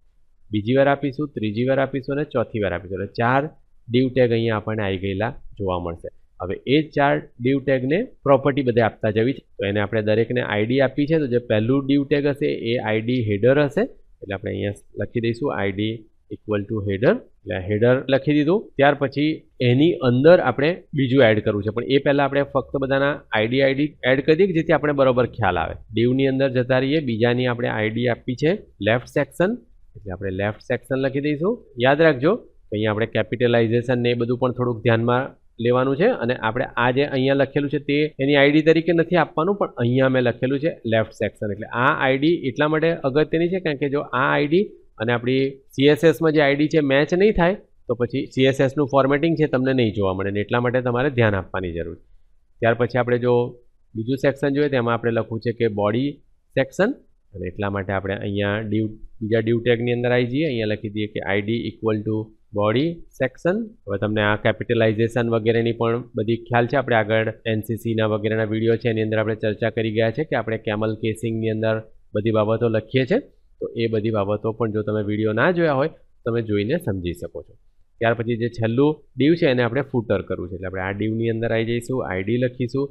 બીજી વાર આપીશું, ત્રીજી વાર આપીશું અને ચોથી વાર આપીશું એટલે 4 div tag અહીંયા આપણને આવી ગયેલા જોવા મળશે. હવે એ 4 div tagને પ્રોપર્ટી બધે આપતા જવી છે. તો એને આપણે દરેકને ID આપી છે. તો જે પહેલું div tag હશે એ ID હેડર હશે એટલે આપણે અહીંયા લખી દઈશું ID ઇક્વલ ટુ હેડર. એટલે હેડર લખી દીધું. ત્યાર પછી એની અંદર આપણે બીજું એડ કરવું છે, પણ એ પહેલાં આપણે ફક્ત બધાના ID એડ કરી દઈએ જેથી આપણે બરોબર ખ્યાલ આવે. divની અંદર જતા રહીએ. બીજાની આપણે ID આપી છે લેફ્ટ સેક્શન એટલે આપણે લેફ્ટ સેક્શન લખી દઈશું. યાદ રાખજો અહીંયા આપણે કેપિટલાઇઝેશન ને એ બધું પણ થોડુંક ધ્યાનમાં લેવાનું છે અને આપણે આ જે અહીંયા લખેલું છે તે એની ID તરીકે નથી આપવાનું, પણ અહીંયા મેં લખેલું છે લેફ્ટ સેક્શન. એટલે આ ID એટલા માટે અગત્યની છે કારણ કે જો આ ID અને આપણી CSSમાં જે ID છે મેચ નહીં થાય તો પછી CSSનું ફોર્મેટિંગ છે તમને નહીં જોવા મળે ને એટલા માટે તમારે ધ્યાન આપવાની જરૂર છે. ત્યાર પછી આપણે જો બીજું સેક્શન જોઈએ તેમાં આપણે લખવું છે કે બોડી સેક્શન અને એટલા માટે આપણે અહીંયા બીજા div tagની અંદર આવી જઈએ. અહીંયા લખી દઈએ કે ID equal to body section. હવે તમને આ કેપિટલાઇઝેશન વગેરેની પણ બધી ખ્યાલ છે. આપણે આગળ NCCના વગેરેના વિડીયો છે એની અંદર આપણે ચર્ચા કરી ગયા છે કે આપણે કેમલ કેસિંગની અંદર બધી બાબતો લખીએ છીએ. તો એ બધી બાબતો પણ જો તમે વિડીયો ના જોયા હોય તમે જોઈને સમજી શકો છો. ત્યાર પછી જે છેલ્લું div છે એને આપણે ફૂટર કરવું છે એટલે આપણે આ divની અંદર આવી જઈશું, ID લખીશું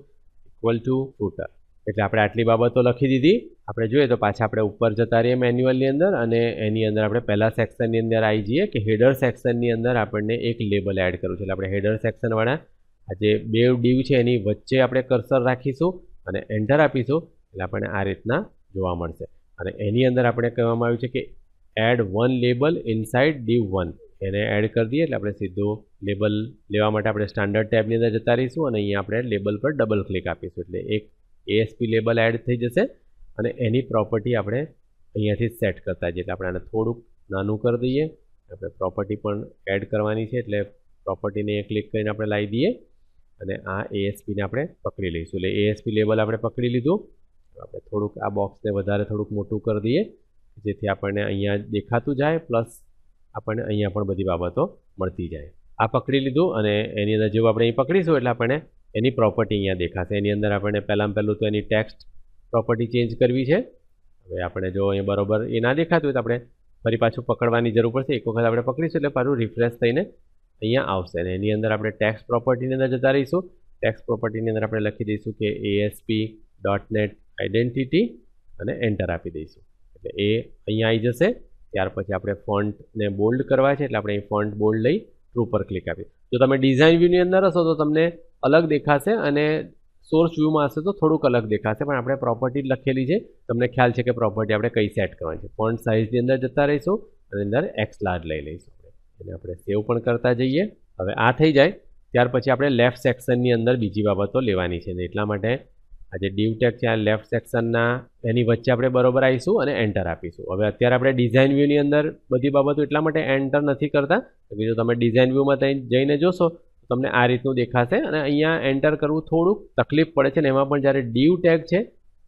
ઇક્વલ ટુ ફૂટર. એટલે આપણે આટલી બાબતો લખી દીધી. આપણે જોઈએ તો પાછા આપણે ઉપર જતા રહીએ મેન્યુઅલની અંદર અને એની અંદર આપણે પહેલા સેક્શનની અંદર આવી જઈએ કે હેડર સેક્શનની અંદર આપણને એક લેબલ એડ કરવું છે. એટલે આપણે હેડર સેક્શનવાળા આ જે બે div છે એની વચ્ચે આપણે કર્સર રાખીશું અને એન્ટર આપીશું એટલે આપણને આ રીતના જોવા મળશે. અને એની અંદર આપણે કહેવામાં આવ્યું છે કે add one label inside div1 એને એડ કરી દઈએ એટલે આપણે સીધું લેબલ લેવા માટે આપણે સ્ટાન્ડર્ડ ટેબની અંદર જતા રહીશું અને અહીંયા આપણે લેબલ પર ડબલ ક્લિક આપીશું એટલે એક ASP લેબલ એડ થઈ જશે અને એની પ્રોપર્ટી આપણે અહીંયાથી સેટ કરતા જઈએ. એટલે આપણે આને થોડુંક નાનું કરી દઈએ. આપણે પ્રોપર્ટી પણ એડ કરવાની છે એટલે પ્રોપર્ટીને ક્લિક કરીને આપણે લાવી દઈએ અને આ ASPને આપણે પકડી લઈશું. એટલે ASP લેબલ આપણે પકડી લીધું. આપણે થોડુંક આ બોક્સને વધારે થોડુંક મોટું કરી દઈએ જેથી આપણને અહીંયા દેખાતું જાય પ્લસ આપણને અહીંયા પણ બધી બાબતો મળતી જાય. આ પકડી લીધું અને એની અંદર જેવું આપણે અહીં પકડીશું એટલે આપણને એની પ્રોપર્ટી અહીંયા દેખાશે. એની અંદર આપણને પહેલાં તો એની ટેક્સ્ટ પ્રોપર્ટી ચેન્જ કરવી છે. હવે આપણે જો અહીં બરોબર એ ના દેખાતું હોય તો આપણે ફરી પાછું પકડવાની જરૂર પડશે. એક વખત આપણે પકડીશું એટલે પાછું રિફ્રેશ થઈને અહીંયા આવશે અને એની અંદર આપણે ટેક્સ્ટ પ્રોપર્ટીની અંદર જતા રહીશું. ટેક્સ્ટ પ્રોપર્ટીની અંદર આપણે લખી દઈશું કે ASP.NET આઇડેન્ટિટી અને એન્ટર આપી દઈશું એટલે એ અહીંયા આવી જશે. ત્યાર પછી આપણે ફોન્ટને બોલ્ડ કરવા છે એટલે આપણે અહીં ફોન્ટ બોલ્ડ લઈ ટ્રુ પર ક્લિક આપીએ. જો તમે ડિઝાઇન વ્યૂની અંદર હશો તો તમને અલગ દેખાશે અને સોર્સ વ્યૂમાં હશે તો થોડુંક અલગ દેખાશે, પણ આપણે પ્રોપર્ટી લખેલી છે તમને ખ્યાલ છે કે પ્રોપર્ટી આપણે કઈ સેટ કરવાની છે. ફોન્ટ સાઇઝની અંદર જતા રહીશું અને અંદર X લાર્જ લઈ લઈશું. એને આપણે સેવ પણ કરતા જઈએ. હવે આ થઈ જાય ત્યાર પછી આપણે લેફ્ટ સેક્શનની અંદર બીજી બાબતો લેવાની છે એટલા માટે આ જે div tag છે આ લેફ્ટ સેક્શનના એની વચ્ચે આપણે બરોબર આવીશું અને એન્ટર આપીશું. હવે અત્યારે આપણે ડિઝાઇન વ્યૂની અંદર બધી બાબતો એટલા માટે એન્ટર નથી કરતા કે જો તમે ડિઝાઇન વ્યૂમાં જઈને જોશો તો તમને આ રીતનું દેખાશે અને અહીંયા એન્ટર કરવું થોડુંક તકલીફ પડે છે ને એમાં પણ જ્યારે div tag છે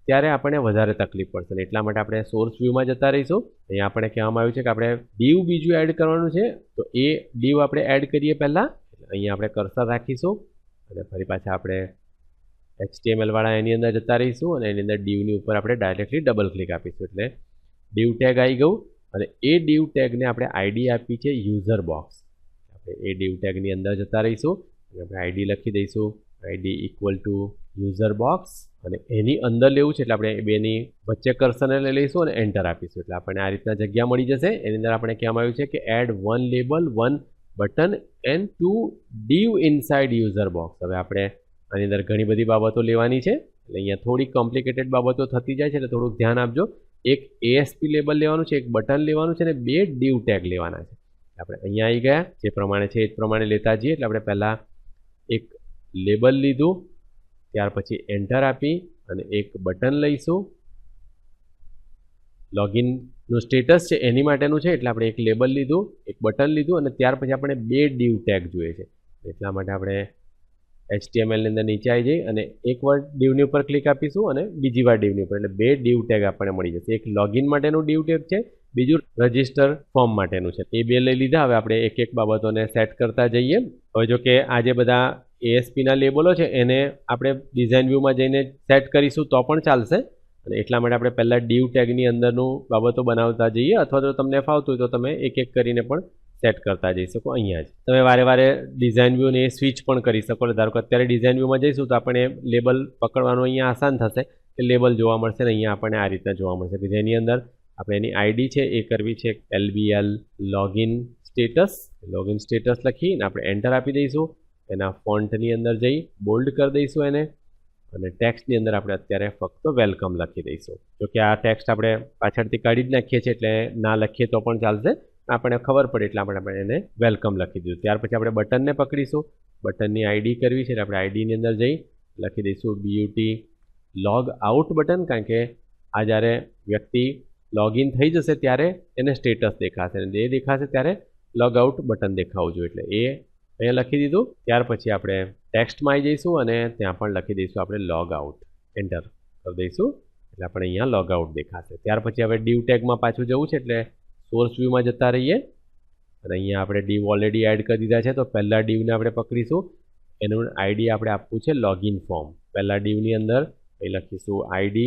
ત્યારે આપણને વધારે તકલીફ પડશે ને એટલા માટે આપણે સોર્સ વ્યૂમાં જતા રહીશું. અહીંયા આપણે કહેવામાં આવ્યું છે કે આપણે div બીજું એડ કરવાનું છે તો એ div આપણે એડ કરીએ પહેલાં. અહીંયા આપણે કર્સર રાખીશું અને ફરી પાછા આપણે HTML વાળા એની અંદર જતા રહીશું અને એની અંદર divની ઉપર આપણે ડાયરેક્ટલી ડબલ ક્લિક આપીશું એટલે div tag આવી ગયું અને એ div tagને આપણે ID આપી છે યુઝર બોક્સ. આપણે એ div tagની અંદર જતા રહીશું અને આપણે ID લખી દઈશું ID equal to user box અને એની અંદર લેવું છે એટલે આપણે બેની વચ્ચે કર્સરને લઈ લઈશું અને એન્ટર આપીશું એટલે આપણને આ રીતના જગ્યા મળી જશે. એની અંદર આપણે કહેવામાં આવ્યું છે કે add one label one button and two div inside user box. હવે આપણે આની અંદર ઘણી બધી બાબતો લેવાની છે, એટલે અહીંયા થોડી કોમ્પ્લિકેટેડ બાબતો થતી જાય છે, એટલે થોડુંક ધ્યાન આપજો. એક ASP લેબલ લેવાનું છે, એક બટન લેવાનું છે અને 2 div ટેગ લેવાના છે. આપણે અહીંયા આવી ગયા, જે પ્રમાણે છે એ જ પ્રમાણે લેતા જઈએ. એટલે આપણે પહેલાં એક લેબલ લીધું, ત્યાર પછી એન્ટર આપી અને એક બટન લઈશું. લોગિનનું સ્ટેટસ છે એની માટેનું છે, એટલે આપણે એક લેબલ લીધું, એક બટન લીધું અને ત્યાર પછી આપણે 2 div ટેગ જોઈએ છે. એટલા માટે આપણે HTML ની અંદર નીચે આવી જઈ અને એકવાર divની ઉપર ક્લિક આપીશું અને બીજી વાર divની ઉપર, એટલે 2 div ટેગ આપણને મળી જશે. એક લોગિન માટેનું div ટેગ છે, બીજું રજિસ્ટર ફોર્મ માટેનું છે. એ 2 લઈ લીધા. હવે આપણે એક એક બાબતોને સેટ કરતા જઈએ. હવે જો કે આ જે બધા ASP ના લેબલો છે એને આપણે ડિઝાઇન વ્યૂમાં જઈને સેટ કરીશું તો પણ ચાલશે, અને એટલા માટે આપણે પહેલાં div ટેગની અંદરનું બાબતો બનાવતા જઈએ, અથવા તો તમને ફાવતું હોય તો તમે એક એક કરીને પણ સેટ કરતા જઈ શકો. અહીંયા જ તમે વારે વારે ડિઝાઇન વ્યૂને સ્વિચ પણ કરી શકો. ધારો કે અત્યારે ડિઝાઇન વ્યૂમાં જઈશું તો આપણે લેબલ પકડવાનું અહીંયા આસાન થશે, કે લેબલ જોવા મળશે ને અહીંયા આપણને આ રીતના જોવા મળશે, કે જેની અંદર આપણે એની ID છે એ કરવી છે LBL લોગિન સ્ટેટસ લખીને આપણે એન્ટર આપી દઈશું. એના ફોન્ટની અંદર જઈ બોલ્ડ કરી દઈશું એને, અને ટેક્સ્ટની અંદર આપણે અત્યારે ફક્ત વેલકમ લખી દઈશું. જો કે આ ટેક્સ્ટ આપણે પાછળથી કાઢી જ નાખીએ છીએ, એટલે ના લખીએ તો પણ ચાલશે, આપણને ખબર પડે એટલા માટે આપણે એને વેલકમ લખી દીધું. ત્યાર પછી આપણે બટનને પકડીશું, બટનની ID કરવી છે એટલે આપણે IDની અંદર જઈ લખી દઈશું BUT લોગ આઉટ બટન, કારણ કે આ જ્યારે વ્યક્તિ લોગિન થઈ જશે ત્યારે એને સ્ટેટસ દેખાશે, અને એ દેખાશે ત્યારે લોગ આઉટ બટન દેખાવું જોઈએ. એટલે એ અહીંયા લખી દીધું. ત્યાર પછી આપણે ટેક્સ્ટમાં આવી જઈશું અને ત્યાં પણ લખી દઈશું આપણે લોગ આઉટ, એન્ટર કરી દઈશું એટલે આપણે અહીંયા લોગ આઉટ દેખાશે. ત્યાર પછી હવે div ટેગમાં પાછું જવું છે, એટલે સોર્સ વ્યૂમાં જતા રહીએ અને અહીંયા આપણે div ઓલરેડી એડ કરી દીધા છે, તો પહેલાં divને આપણે પકડીશું. એનું ID આપણે આપવું છે લોગિન ફોર્મ. પહેલાં divની અંદર એ લખીશું ID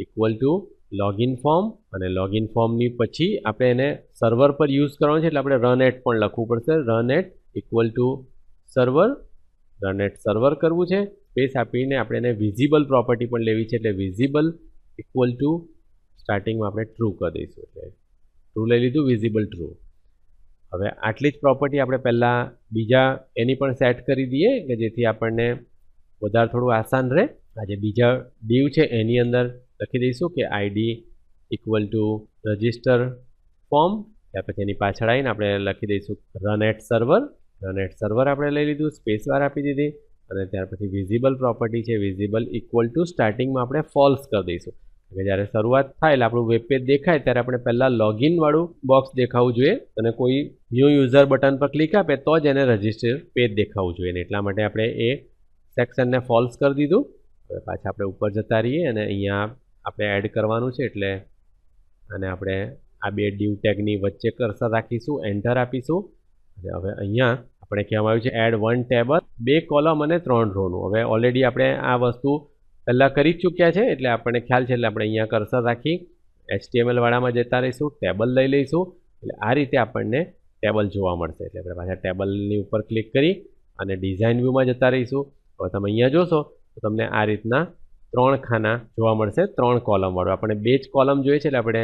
equal to login form, અને લોગિન ફોર્મની પછી આપણે એને સર્વર પર યુઝ કરવાનું છે, એટલે આપણે રન એટ પણ લખવું પડશે. Run at equal to server કરવું છે. સ્પેસ આપીને આપણે એને વિઝિબલ પ્રોપર્ટી પણ લેવી છે, એટલે વિઝિબલ ઇક્વલ ટુ સ્ટાર્ટિંગમાં આપણે ટ્રુ કરી દઈશું, એટલે ટ્રુ લઈ લીધું, વિઝિબલ ટ્રુ. હવે આટલી જ પ્રોપર્ટી આપણે પહેલાં બીજા એની પણ સેટ કરી દઈએ, કે જેથી આપણને વધારે થોડું આસાન રહે. આ જે બીજા div છે એની અંદર લખી દઈશું કે ID equal to register form. ત્યાર પછી એની પાછળ આવીને આપણે લખી દઈશું રન એટ સર્વર આપણે લઈ લીધું, સ્પેસ બાર આપી દીધી, અને ત્યાર પછી વિઝિબલ પ્રોપર્ટી છે, વિઝિબલ ઇક્વલ ટુ સ્ટાર્ટિંગમાં આપણે ફોલ્સ કરી દઈશું. કે જ્યારે શરૂઆત થાય એટલે આપણું વેબ પેજ દેખાય ત્યારે આપણે પહેલાં લોગિન વાળું બોક્સ દેખાવું જોઈએ, અને કોઈ ન્યૂ યુઝર બટન પર ક્લિક આપે તો જ એને રજિસ્ટર પેજ દેખાવું જોઈએ, અને એટલા માટે આપણે એ સેક્શનને ફોલ્સ કરી દીધું. હવે પાછા આપણે ઉપર જતા રહીએ અને અહીંયા આપણે એડ કરવાનું છે, એટલે અને આપણે આ 2 div ટેગની વચ્ચે કર્સર રાખીશું, એન્ટર આપીશું. અને હવે અહીંયા આપણે કહેવામાં આવ્યું છે એડ 1 ટેબલ, 2 કોલમ અને 3 રોનું. હવે ઓલરેડી આપણે આ વસ્તુ પહેલાં કરી જ ચૂક્યા છે, એટલે આપણને ખ્યાલ છે, એટલે આપણે અહીંયા કર્સર રાખી HTML વાળામાં જતા રહીશું, ટેબલ લઈ લઈશું, એટલે આ રીતે આપણને ટેબલ જોવા મળશે. એટલે આપણે પાછા ટેબલની ઉપર ક્લિક કરી અને ડિઝાઇન વ્યૂમાં જતા રહીશું. હવે તમે અહીંયા જોશો તો તમને આ રીતના 3 ખાના જોવા મળશે, 3 કોલમ વાળું. આપણે 2 જ કોલમ જોઈએ છે, એટલે આપણે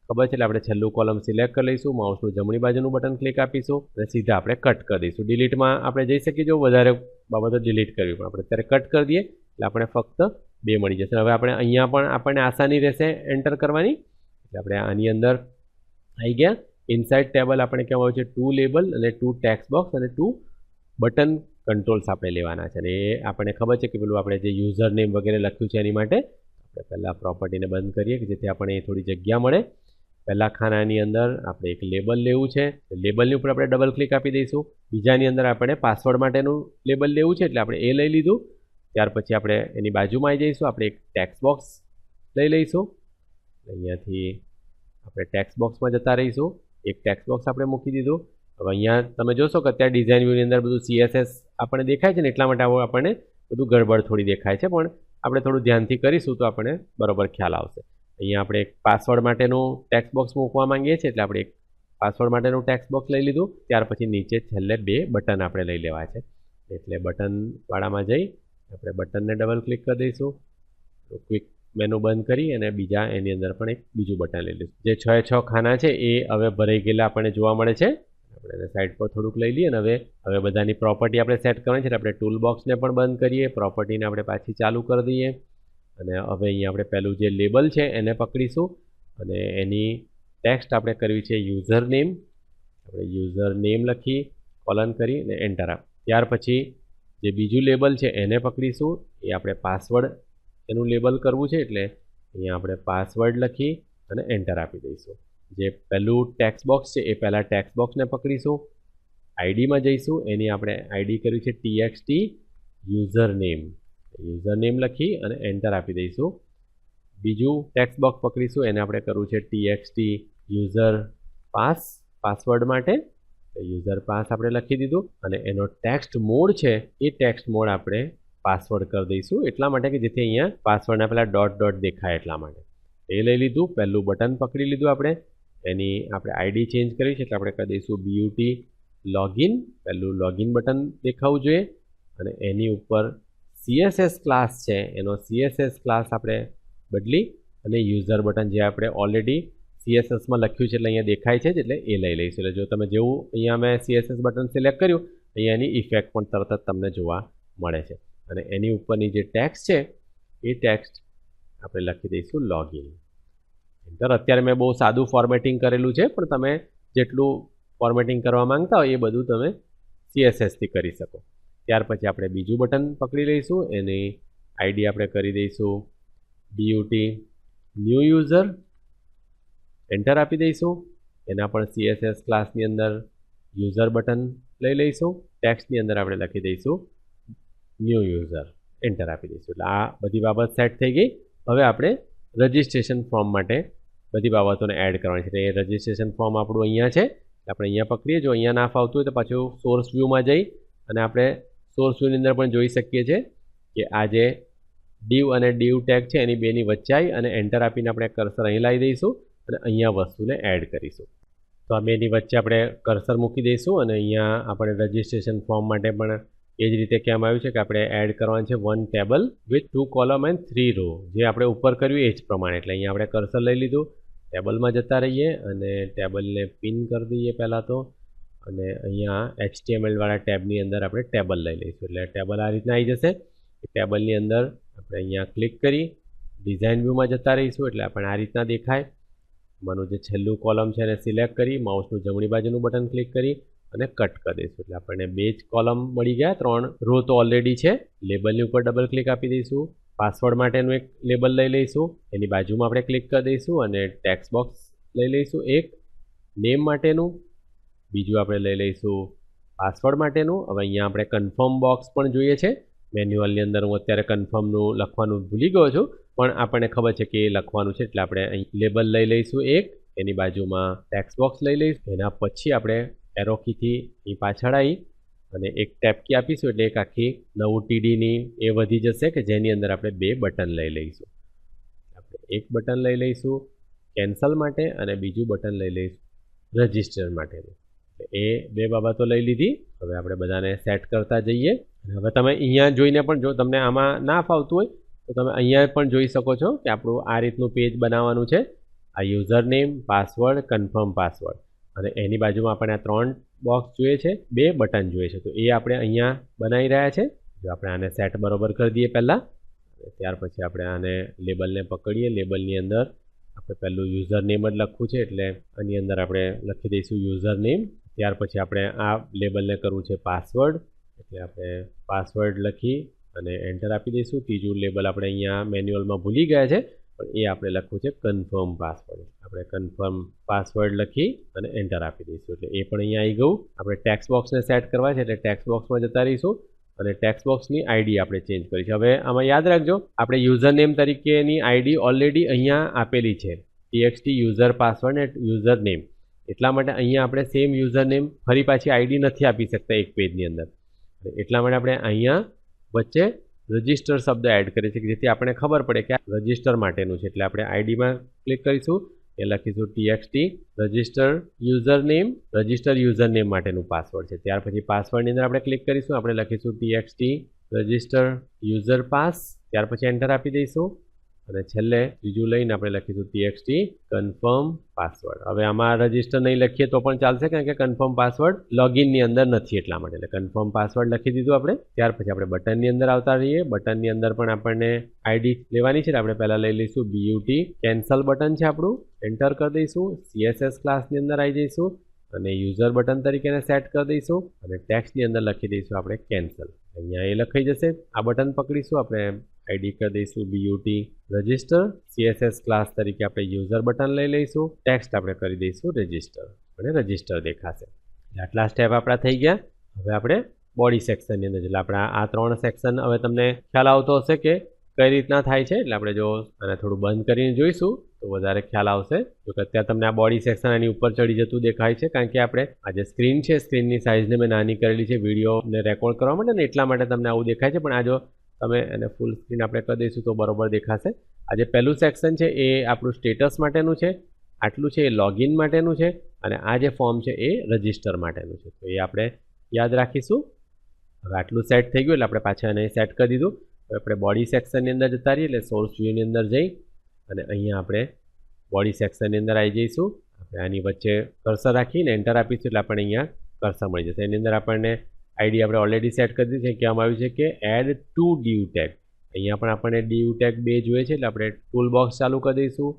ખબર છે, એટલે આપણે છેલ્લું કોલમ સિલેક્ટ કરી લઈશું, માઉસનું જમણી બાજુનું બટન ક્લિક આપીશું અને સીધા આપણે કટ કરી દઈશું. ડિલીટમાં આપણે જઈ શકીએ, જો વધારે બાબતો ડિલીટ કરવી પણ આપણે અત્યારે કટ કરી દઈએ એટલે આપણે ફક્ત 2 મળી જશે. હવે આપણે અહીંયા પણ આપણને આસાની રહેશે એન્ટર કરવાની, એટલે આપણે આની અંદર આવી ગયા. ઇનસાઇડ ટેબલ આપણે કહેવામાં આવ્યું છે 2 લેબલ અને 2 ટેક્સ્ટ બોક્સ અને 2 બટન કંટ્રોલ્સ આપણે લેવાના છે, અને એ આપણને ખબર છે કે પેલું આપણે જે યુઝર નેમ વગેરે લખ્યું છે એની માટે આપણે પહેલાં પ્રોપર્ટીને બંધ કરીએ, કે જેથી આપણને થોડી જગ્યા મળે. પહેલા ખાનાની અંદર આપણે એક લેબલ લેવું છે, લેબલની ઉપર આપણે ડબલ ક્લિક આપી દઈશું. બીજાની અંદર આપણે પાસવર્ડ માટેનું લેબલ લેવું છે, એટલે આપણે એ લઈ લીધું. ત્યાર પછી આપણે એની બાજુમાં આવી જઈશું, આપણે એક ટેક્સ્ટ બોક્સ લઈ લઈશું. અહીંયાથી આપણે ટેક્સ્ટ બોક્સમાં જતા રહીશું, એક ટેક્સ્ટ બોક્સ આપણે મૂકી દીધું. હવે અહીંયા તમે જોશો કે અત્યારે ડિઝાઇન વ્યૂની અંદર બધું CSS આપણને દેખાય છે ને, એટલા માટે આપણને બધું ગડબડ થોડી દેખાય છે, પણ આપણે થોડું ધ્યાનથી કરીશું તો આપણને બરોબર ખ્યાલ આવશે. અહીંયા આપણે એક પાસવર્ડ માટેનું ટેક્સ્ટ બોક્સ મૂકવા માંગીએ છીએ, એટલે આપણે એક પાસવર્ડ માટેનું ટેક્સ્ટ બોક્સ લઈ લીધું. ત્યાર પછી નીચે છેલ્લે 2 બટન આપણે લઈ લેવા છે, એટલે બટનવાળામાં જઈ આપણે બટનને ડબલ ક્લિક કરી દઈશું. ક્વિક મેનુ બંધ કરી અને બીજા એની અંદર પણ એક બીજું બટન લઈ લઈશું. જે 6 ખાના છે એ હવે ભરાઈ ગયેલા આપણને જોવા મળે છે. આપણે એને સાઈડ પર થોડુંક લઈ લઈએ. અને હવે બધાની પ્રોપર્ટી આપણે સેટ કરવાની છે, એટલે આપણે ટૂલ બોક્સને પણ બંધ કરીએ, પ્રોપર્ટીને આપણે પાછી ચાલુ કરી દઈએ. અને હવે અહીંયા આપણે પહેલું જે લેબલ છે એને પકડીશું અને એની ટેક્સ્ટ આપણે કરવી છે યુઝર નેમ. આપણે યુઝર નેમ લખી કોલન કરી અને એન્ટર આપ. ત્યાર પછી જે બીજું લેબલ છે એને પકડીશું, એ આપણે પાસવર્ડ એનું લેબલ કરવું છે, એટલે અહીંયા આપણે પાસવર્ડ લખી અને એન્ટર આપી દઈશું. જે પહેલું ટેક્સ્ટ બોક્સ છે એ પહેલાં ટેક્સ્ટ બોક્સને પકડીશું, આઈડીમાં જઈશું, એની આપણે આઈડી કરવી છે ટીએક્સટી યુઝર નેમ લખી અને એન્ટર આપી દઈશું. બીજું ટેક્સ્ટ બોક્સ પકડીશું, એને આપણે કરવું છે ટીએક્સટી યુઝર પાસવર્ડ માટે. યુઝર પાસ આપણે લખી દીધું અને એનો ટેક્સ્ટ મોડ છે એ ટેક્સ્ટ મોડ આપણે પાસવર્ડ કરી દઈશું, એટલા માટે કે જેથી અહીંયા પાસવર્ડના પહેલાં ડોટ દેખાય એટલા માટે. એ લઈ લીધું. પહેલું બટન પકડી લીધું આપણે, એની આપણે આઈડી ચેન્જ કરી છે એટલે આપણે કરી દઈશું BUT લોગિન. પહેલું લોગિન બટન દેખાવું જોઈએ અને એની ઉપર CSS ક્લાસ છે એનો CSS ક્લાસ આપણે બદલી અને યુઝર બટન જે આપણે ઓલરેડી CSSમાં લખ્યું છે એટલે અહીંયા દેખાય છે એટલે એ લઈ લઈશું. એટલે જો તમે જેવું અહીંયા મેં CSS બટન સિલેક્ટ કર્યું, અહીંયા એની ઇફેક્ટ પણ તરત જ તમને જોવા મળે છે. અને એની ઉપરની જે ટેક્સ્ટ છે એ ટેક્સ્ટ આપણે લખી દઈશું લોગિન. એન્ટર. અત્યારે મેં બહુ સાદું ફોર્મેટિંગ કરેલું છે, પણ તમે જેટલું ફોર્મેટિંગ કરવા માંગતા હોય એ બધું તમે CSSથી કરી શકો. ત્યાર પછી આપણે બીજું બટન પકડી લઈશું, એની આઈડી આપણે કરી દઈશું BUT ન્યૂ યુઝર. એન્ટર આપી દઈશું. એના પણ CSS ક્લાસની અંદર યુઝર બટન લઈ લઈશું, ટેક્સ્ટની અંદર આપણે લખી દઈશું ન્યૂ યુઝર. એન્ટર આપી દઈશું. એટલે આ બધી બાબત સેટ થઈ ગઈ. હવે આપણે રજિસ્ટ્રેશન ફોર્મ માટે બધી બાબતોને એડ કરવાની છે. એ રજિસ્ટ્રેશન ફોર્મ આપણું અહીંયા છે, આપણે અહીંયા પકડીએ. જો અહીંયા ના ફાવતું હોય તો પાછું સોર્સ વ્યૂમાં જઈ અને આપણે સોર્સ વ્યૂની અંદર પણ જોઈ શકીએ છીએ કે આ જે div અને div ટેગ છે એની બેની વચ્ચે આવી અને એન્ટર આપીને આપણે કર્સર અહીં લાવી દઈશું અને અહીંયા વસ્તુને એડ કરીશું. તો આ બેની વચ્ચે આપણે કર્સર મૂકી દઈશું અને અહીંયા આપણે રજિસ્ટ્રેશન ફોર્મ માટે પણ એ જ રીતે કહેવામાં આવ્યું છે કે આપણે એડ કરવાનું છે 1 table with 2 column and 3 row. જે આપણે ઉપર કર્યું એ જ પ્રમાણે. એટલે અહીંયા આપણે કર્સર લઈ લીધું, ટેબલમાં જતા રહીએ અને ટેબલને પિન કરી દઈએ પહેલાં તો. અને અહીંયા HTML વાળા ટેબની અંદર આપણે ટેબલ લઈ લઈશું. એટલે ટેબલ આ રીતના આવી જશે. ટેબલની અંદર આપણે અહીંયા ક્લિક કરી ડિઝાઇન વ્યૂમાં જતા રહીશું, એટલે આપણે આ રીતના દેખાય. માનું જે છેલ્લું કોલમ છે એને સિલેક્ટ કરી માઉસનું જમણી બાજુનું બટન ક્લિક કરી અને કટ કરી દઈશું. એટલે આપણને 2 જ કોલમ મળી ગયા, 3 રો તો ઓલરેડી છે. લેબલની ઉપર ડબલ ક્લિક આપી દઈશું. પાસવર્ડ માટેનું એક લેબલ લઈ લઈશું, એની બાજુમાં આપણે ક્લિક કરી દઈશું અને ટેક્સ્ટ બોક્સ લઈ લઈશું એક નેમ માટેનું. બીજું આપણે લઈ લઈશું પાસવર્ડ માટેનું. હવે અહીંયા આપણે કન્ફર્મ બોક્સ પણ જોઈએ છે. મેન્યુઅલની અંદર હું અત્યારે કન્ફર્મનું લખવાનું ભૂલી ગયો છું, પણ આપણને ખબર છે કે એ લખવાનું છે એટલે આપણે અહીં લેબલ લઈ લઈશું એક, એની બાજુમાં ટેક્સ્ટ બોક્સ લઈ લઈશું. એના પછી આપણે એરો કીથી એ પાછળ આવી અને એક ટેપ કી આપીશું એટલે એક આખી નવું TDની એ વધી જશે કે જેની અંદર આપણે 2 બટન લઈ લઈશું. આપણે એક બટન લઈ લઈશું કેન્સલ માટે અને બીજું બટન લઈ લઈશું રજિસ્ટર માટેનું. એ 2 બાબતો લઈ લીધી. હવે આપણે બધાને સેટ કરતા જઈએ. અને હવે તમે અહીંયા જોઈને પણ જો તમને આમાં ના ફાવતું હોય તો તમે અહીંયા પણ જોઈ શકો છો કે આપણું આ રીતનું પેજ બનાવવાનું છે. આ user name, password, confirm password અને એની બાજુમાં આપણને આ 3 બોક્સ જોઈએ છે, 2 બટન જોઈએ છે. તો એ આપણે અહીંયા બનાવી રહ્યા છે. જો આપણે આને સેટ બરોબર કરી દઈએ પહેલાં, ત્યાર પછી આપણે આને લેબલને પકડીએ. લેબલની અંદર આપણે પહેલું યુઝર નેમ જ લખવું છે એટલે આની અંદર આપણે લખી દઈશું યુઝર નેમ. ત્યાર પછી આપણે આ લેબલને કરવું છે પાસવર્ડ, એટલે આપણે પાસવર્ડ લખી અને એન્ટર આપી દઈશું. ત્રીજું લેબલ આપણે અહીંયા મેન્યુઅલમાં ભૂલી ગયા છે પણ એ આપણે લખવું છે કન્ફર્મ પાસવર્ડ. આપણે કન્ફર્મ પાસવર્ડ લખી અને એન્ટર આપી દઈશું એટલે એ પણ અહીંયા આવી ગયું. આપણે ટેક્સ્ટ બોક્સને સેટ કરવા છે એટલે ટેક્સ્ટ બોક્સમાં જતા રહીશું અને ટેક્સ્ટ બોક્સની આઈડી આપણે ચેન્જ કરીશું. હવે આમાં યાદ રાખજો આપણે યુઝર નેમ તરીકેની આઈડી ઓલરેડી અહીંયા આપેલી છે, TXT યુઝર પાસવર્ડ ને યુઝર નેમ. એટલા માટે અહીંયા આપણે સેમ યુઝર નેમ ફરી પાછી આઈડી નથી આપી શકતા એક પેજની અંદર. એટલા માટે આપણે અહીંયા વચ્ચે રજિસ્ટર શબ્દ એડ કરીએ છીએ જેથી આપણે ખબર પડે કે આ રજિસ્ટર માટેનું છે. એટલે આપણે આઈડીમાં ક્લિક કરીશું, એ લખીશું TXT રજિસ્ટર યુઝર નેમ માટેનું પાસવર્ડ છે. ત્યાર પછી પાસવર્ડની અંદર આપણે ક્લિક કરીશું, આપણે લખીશું TXT રજિસ્ટર યુઝર પાસ. ત્યાર પછી એન્ટર આપી દઈશું. અને છેલ્લે ત્રીજું લઈને આપણે લખીશું txt કન્ફર્મ પાસવર્ડ. હવે આમાં રજિસ્ટર નહીં લખીએ તો પણ ચાલશે, કારણ કે કન્ફર્મ પાસવર્ડ લોગિનની અંદર નથી એટલા માટે. એટલે કન્ફર્મ પાસવર્ડ લખી દીધું આપણે. ત્યાર પછી આપણે બટનની અંદર આવતા રહીએ. બટનની અંદર પણ આપણને આઈડી લેવાની છે. આપણે પહેલાં લઈ લઈશું BUT કેન્સલ બટન છે આપણું, એન્ટર કરી દઈશું. CSS ક્લાસની અંદર આવી જઈશું અને યુઝર બટન તરીકે સેટ કરી દઈશું અને ટેક્સ્ટની અંદર લખી દઈશું આપણે કેન્સલ. અહીંયા એ લખાઈ જશે. આ બટન પકડીશું, આપણે આઈડી કરી દઈશું BUT રજિસ્ટર. CSS ક્લાસ તરીકે આપણે યુઝર બટન લઈ લઈશું. ટેક્સ્ટ આપણે કરી દઈશું રજિસ્ટર અને રજિસ્ટર દેખાશે. આટલા સ્ટેપ આપણા થઈ ગયા. હવે આપણે બોડી સેક્શનની અંદર, એટલે આપણા આ 3 સેક્શન હવે તમને ખ્યાલ આવતો હશે કે કઈ રીતના થાય છે. એટલે આપણે જો આને થોડું બંધ કરીને જોઈશું તો વધારે ખ્યાલ આવશે. જો કે અત્યારે તમને આ બોડી સેક્શન આની ઉપર ચડી જતું દેખાય છે, કારણ કે આપણે આ જે સ્ક્રીન છે સ્ક્રીનની સાઇઝને મેં નાની કરેલી છે વિડીયોને રેકોર્ડ કરવા માટે ને એટલા માટે તમને આવું દેખાય છે. પણ આ જો તમે એને ફૂલ સ્ક્રીન આપણે કરી દઈશું તો બરોબર દેખાશે. આ જે પહેલું સેક્શન છે એ આપણું સ્ટેટસ માટેનું છે, આટલું છે એ લોગિન માટેનું છે અને આ જે ફોર્મ છે એ રજિસ્ટર માટેનું છે. તો એ આપણે યાદ રાખીશું. હવે આટલું સેટ થઈ ગયું એટલે આપણે પાછા એને સેટ કરી દીધું. હવે આપણે બોડી સેક્શનની અંદર જતા રહીએ. એટલે સોર્સ વ્યૂની અંદર જઈ અને અહીંયા આપણે બોડી સેક્શનની અંદર આવી જઈશું. આપણે આની વચ્ચે કર્સર રાખીને એન્ટર આપીશું એટલે આપણને અહીંયા કર્સર મળી જશે. એની અંદર આપણને આઈડી આપણે ઓલરેડી સેટ કરી દીધી છે. કહેવામાં આવ્યું છે કે એડ ટુ div tag. અહીંયા પણ આપણને div tag 2 જોઈએ છે એટલે આપણે ટૂલ બોક્સ ચાલુ કરી દઈશું.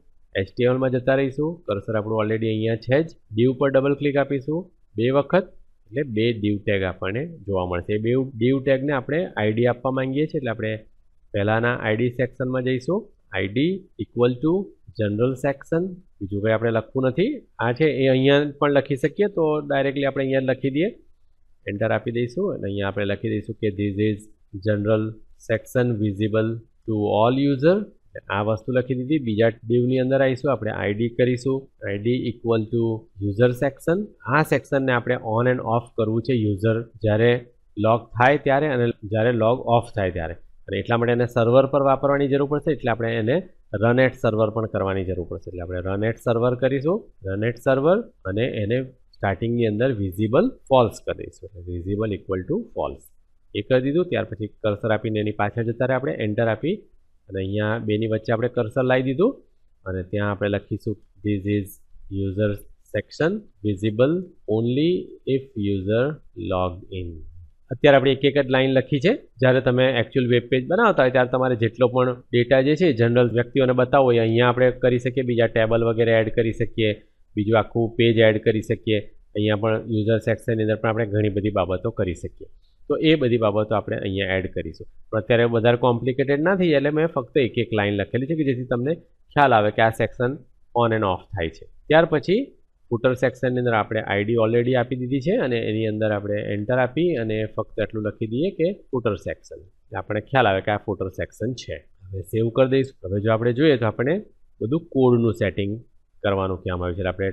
HTMLમાં જતા રહીશું. કર્સર આપણું ઓલરેડી અહીંયા છે જ. div પર ડબલ ક્લિક આપીશું 2 વખત એટલે 2 div tag આપણને જોવા મળશે. એ 2 div tagને આપણે આઈડી આપવા માંગીએ છીએ એટલે આપણે પહેલાના આઈડી સેક્શનમાં જઈશું. ID equal to general section. બીજું કંઈ આપણે લખવું નથી. આ છે એ અહીંયા પણ લખી શકીએ, તો ડાયરેક્ટલી આપણે અહીંયા લખી દઈએ, એન્ટર આપી દઈશું અને અહીંયા આપણે લખી દઈશું કે this is general section visible to all user. આ વસ્તુ લખી દીધી. બીજા ડીવની અંદર આવીશું, આપણે આઈડી કરીશું. ID equal to user section. આ સેક્શનને આપણે ઓન એન્ડ ઓફ કરવું છે યુઝર જ્યારે લોગ થાય ત્યારે અને જ્યારે લોગ ઓફ થાય ત્યારે. અને એટલા માટે એને સર્વર પર વાપરવાની જરૂર પડશે, એટલે આપણે એને રન એટ સર્વર પણ કરવાની જરૂર પડશે. એટલે આપણે રન એટ સર્વર કરીશું, રન એટ સર્વર અને એને સ્ટાર્ટિંગની અંદર વિઝિબલ ફોલ્સ કરી દઈશું. એટલે વિઝિબલ ઇક્વલ ટુ ફોલ્સ એ કરી દીધું. ત્યાર પછી કર્સર આપીને એની પાછળ જતા રહે આપણે એન્ટર આપી અને અહીંયા બેની વચ્ચે આપણે કર્સર લાવી દીધું અને ત્યાં આપણે લખીશું this is user section visible only if user log in. અત્યારે આપણે એક જ લાઈન લખી છે. જ્યારે તમે એકચ્યુઅલ વેબ પેજ બનાવતા હોય ત્યારે તમારે જેટલો પણ ડેટા જે છે જનરલ વ્યક્તિઓને બતાવવો હોય અહીંયા આપણે કરી શકીએ. બીજા ટેબલ વગેરે એડ કરી શકીએ, બીજું આખું પેજ એડ કરી શકીએ. અહીંયા પણ યુઝર સેક્શનની અંદર પણ આપણે ઘણી બધી બાબતો કરી શકીએ. તો એ બધી બાબતો આપણે અહીંયા એડ કરીશું. પણ અત્યારે વધારે કોમ્પ્લિકેટેડ ના થઈ જાય એટલે મેં ફક્ત એક લાઈન લખેલી છે કે જેથી તમને ખ્યાલ આવે કે આ સેક્શન ઓન એન્ડ ઓફ થાય છે. ત્યાર પછી ફૂટર સેક્શનની અંદર આપણે આઈડી ઓલરેડી આપી દીધી છે અને એની અંદર આપણે એન્ટર આપી અને ફક્ત એટલું લખી દઈએ કે ફૂટર સેક્શન. આપણે ખ્યાલ આવે કે આ ફૂટર સેક્શન છે. હવે સેવ કરી દઈશું. હવે જો આપણે જોઈએ તો આપણે બધું કોડનું સેટિંગ કરવાનું કહેવામાં આવ્યું છે. આપણે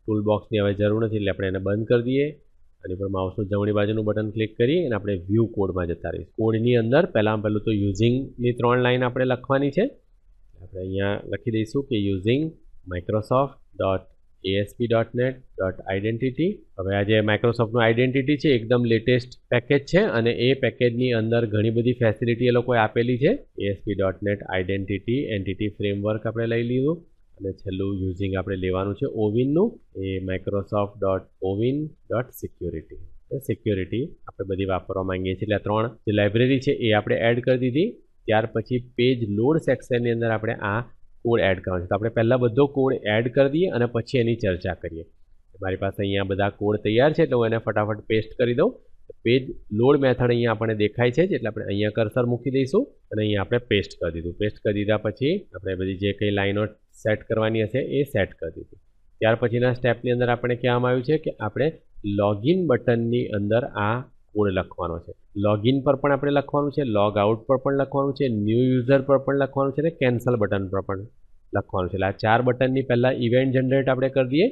ટૂલ બોક્સની હવે જરૂર નથી એટલે આપણે એને બંધ કરી દઈએ. આની પર માઉસનું જમણી બાજુનું બટન ક્લિક કરી અને આપણે વ્યૂ કોડમાં જતા રહીશું. કોડની અંદર પહેલું તો યુઝિંગની 3 લાઈન આપણે લખવાની છે. આપણે અહીંયા લખી દઈશું કે યુઝિંગ microsoft.asp.net.identity. હવે આ જે માઇક્રોસોફ્ટનું આઈડેન્ટિટી છે એકદમ લેટેસ્ટ પેકેજ છે અને એ પેકેજની અંદર ઘણી બધી ફેસિલિટી એ લોકોએ આપેલી છે. asp.net આઈડેન્ટિટી એન્ટિટી ફ્રેમવર્ક આપણે લઈ લીધું અને છેલ્લું યુઝિંગ આપણે લેવાનું છે ઓવિનનું, એ microsoft.ovin.security. સિક્યોરિટી આપણે બધી વાપરવા માંગીએ છીએ. એટલે 3 જે લાઇબ્રેરી છે એ આપણે એડ કરી દીધી. ત્યાર પછી પેજ લોડ સેક્શનની અંદર આપણે આ કોડ એડ કરવાનો છે. તો આપણે પહેલાં બધો કોડ એડ કરી દઈએ અને પછી એની ચર્ચા કરીએ. મારી પાસે અહીંયા બધા કોડ તૈયાર છે એટલે હું એને ફટાફટ પેસ્ટ કરી દઉં. પેજ લોડ મેથડ અહીંયા આપણને દેખાય છે એટલે આપણે અહીંયા કર્સર મૂકી દઈશું અને અહીંયા આપણે પેસ્ટ કરી દીધું. પેસ્ટ કરી દીધા પછી આપણે બધી જે કંઈ લાઈનો સેટ કરવાની હશે એ સેટ કરી દીધી. ત્યાર પછીના સ્ટેપની અંદર આપણે કહેવામાં આવ્યું છે કે આપણે લોગિન બટનની અંદર આ કોડ લખવાનો છે. લોગિન પર પણ આપણે લખવાનું છે, લોગ આઉટ પર પણ લખવાનું છે, ન્યૂ યુઝર પર પણ લખવાનું છે અને કેન્સલ બટન પર પણ લખવાનું છે. એટલે આ 4 બટનની પહેલાં ઇવેન્ટ જનરેટ આપણે કરી દઈએ.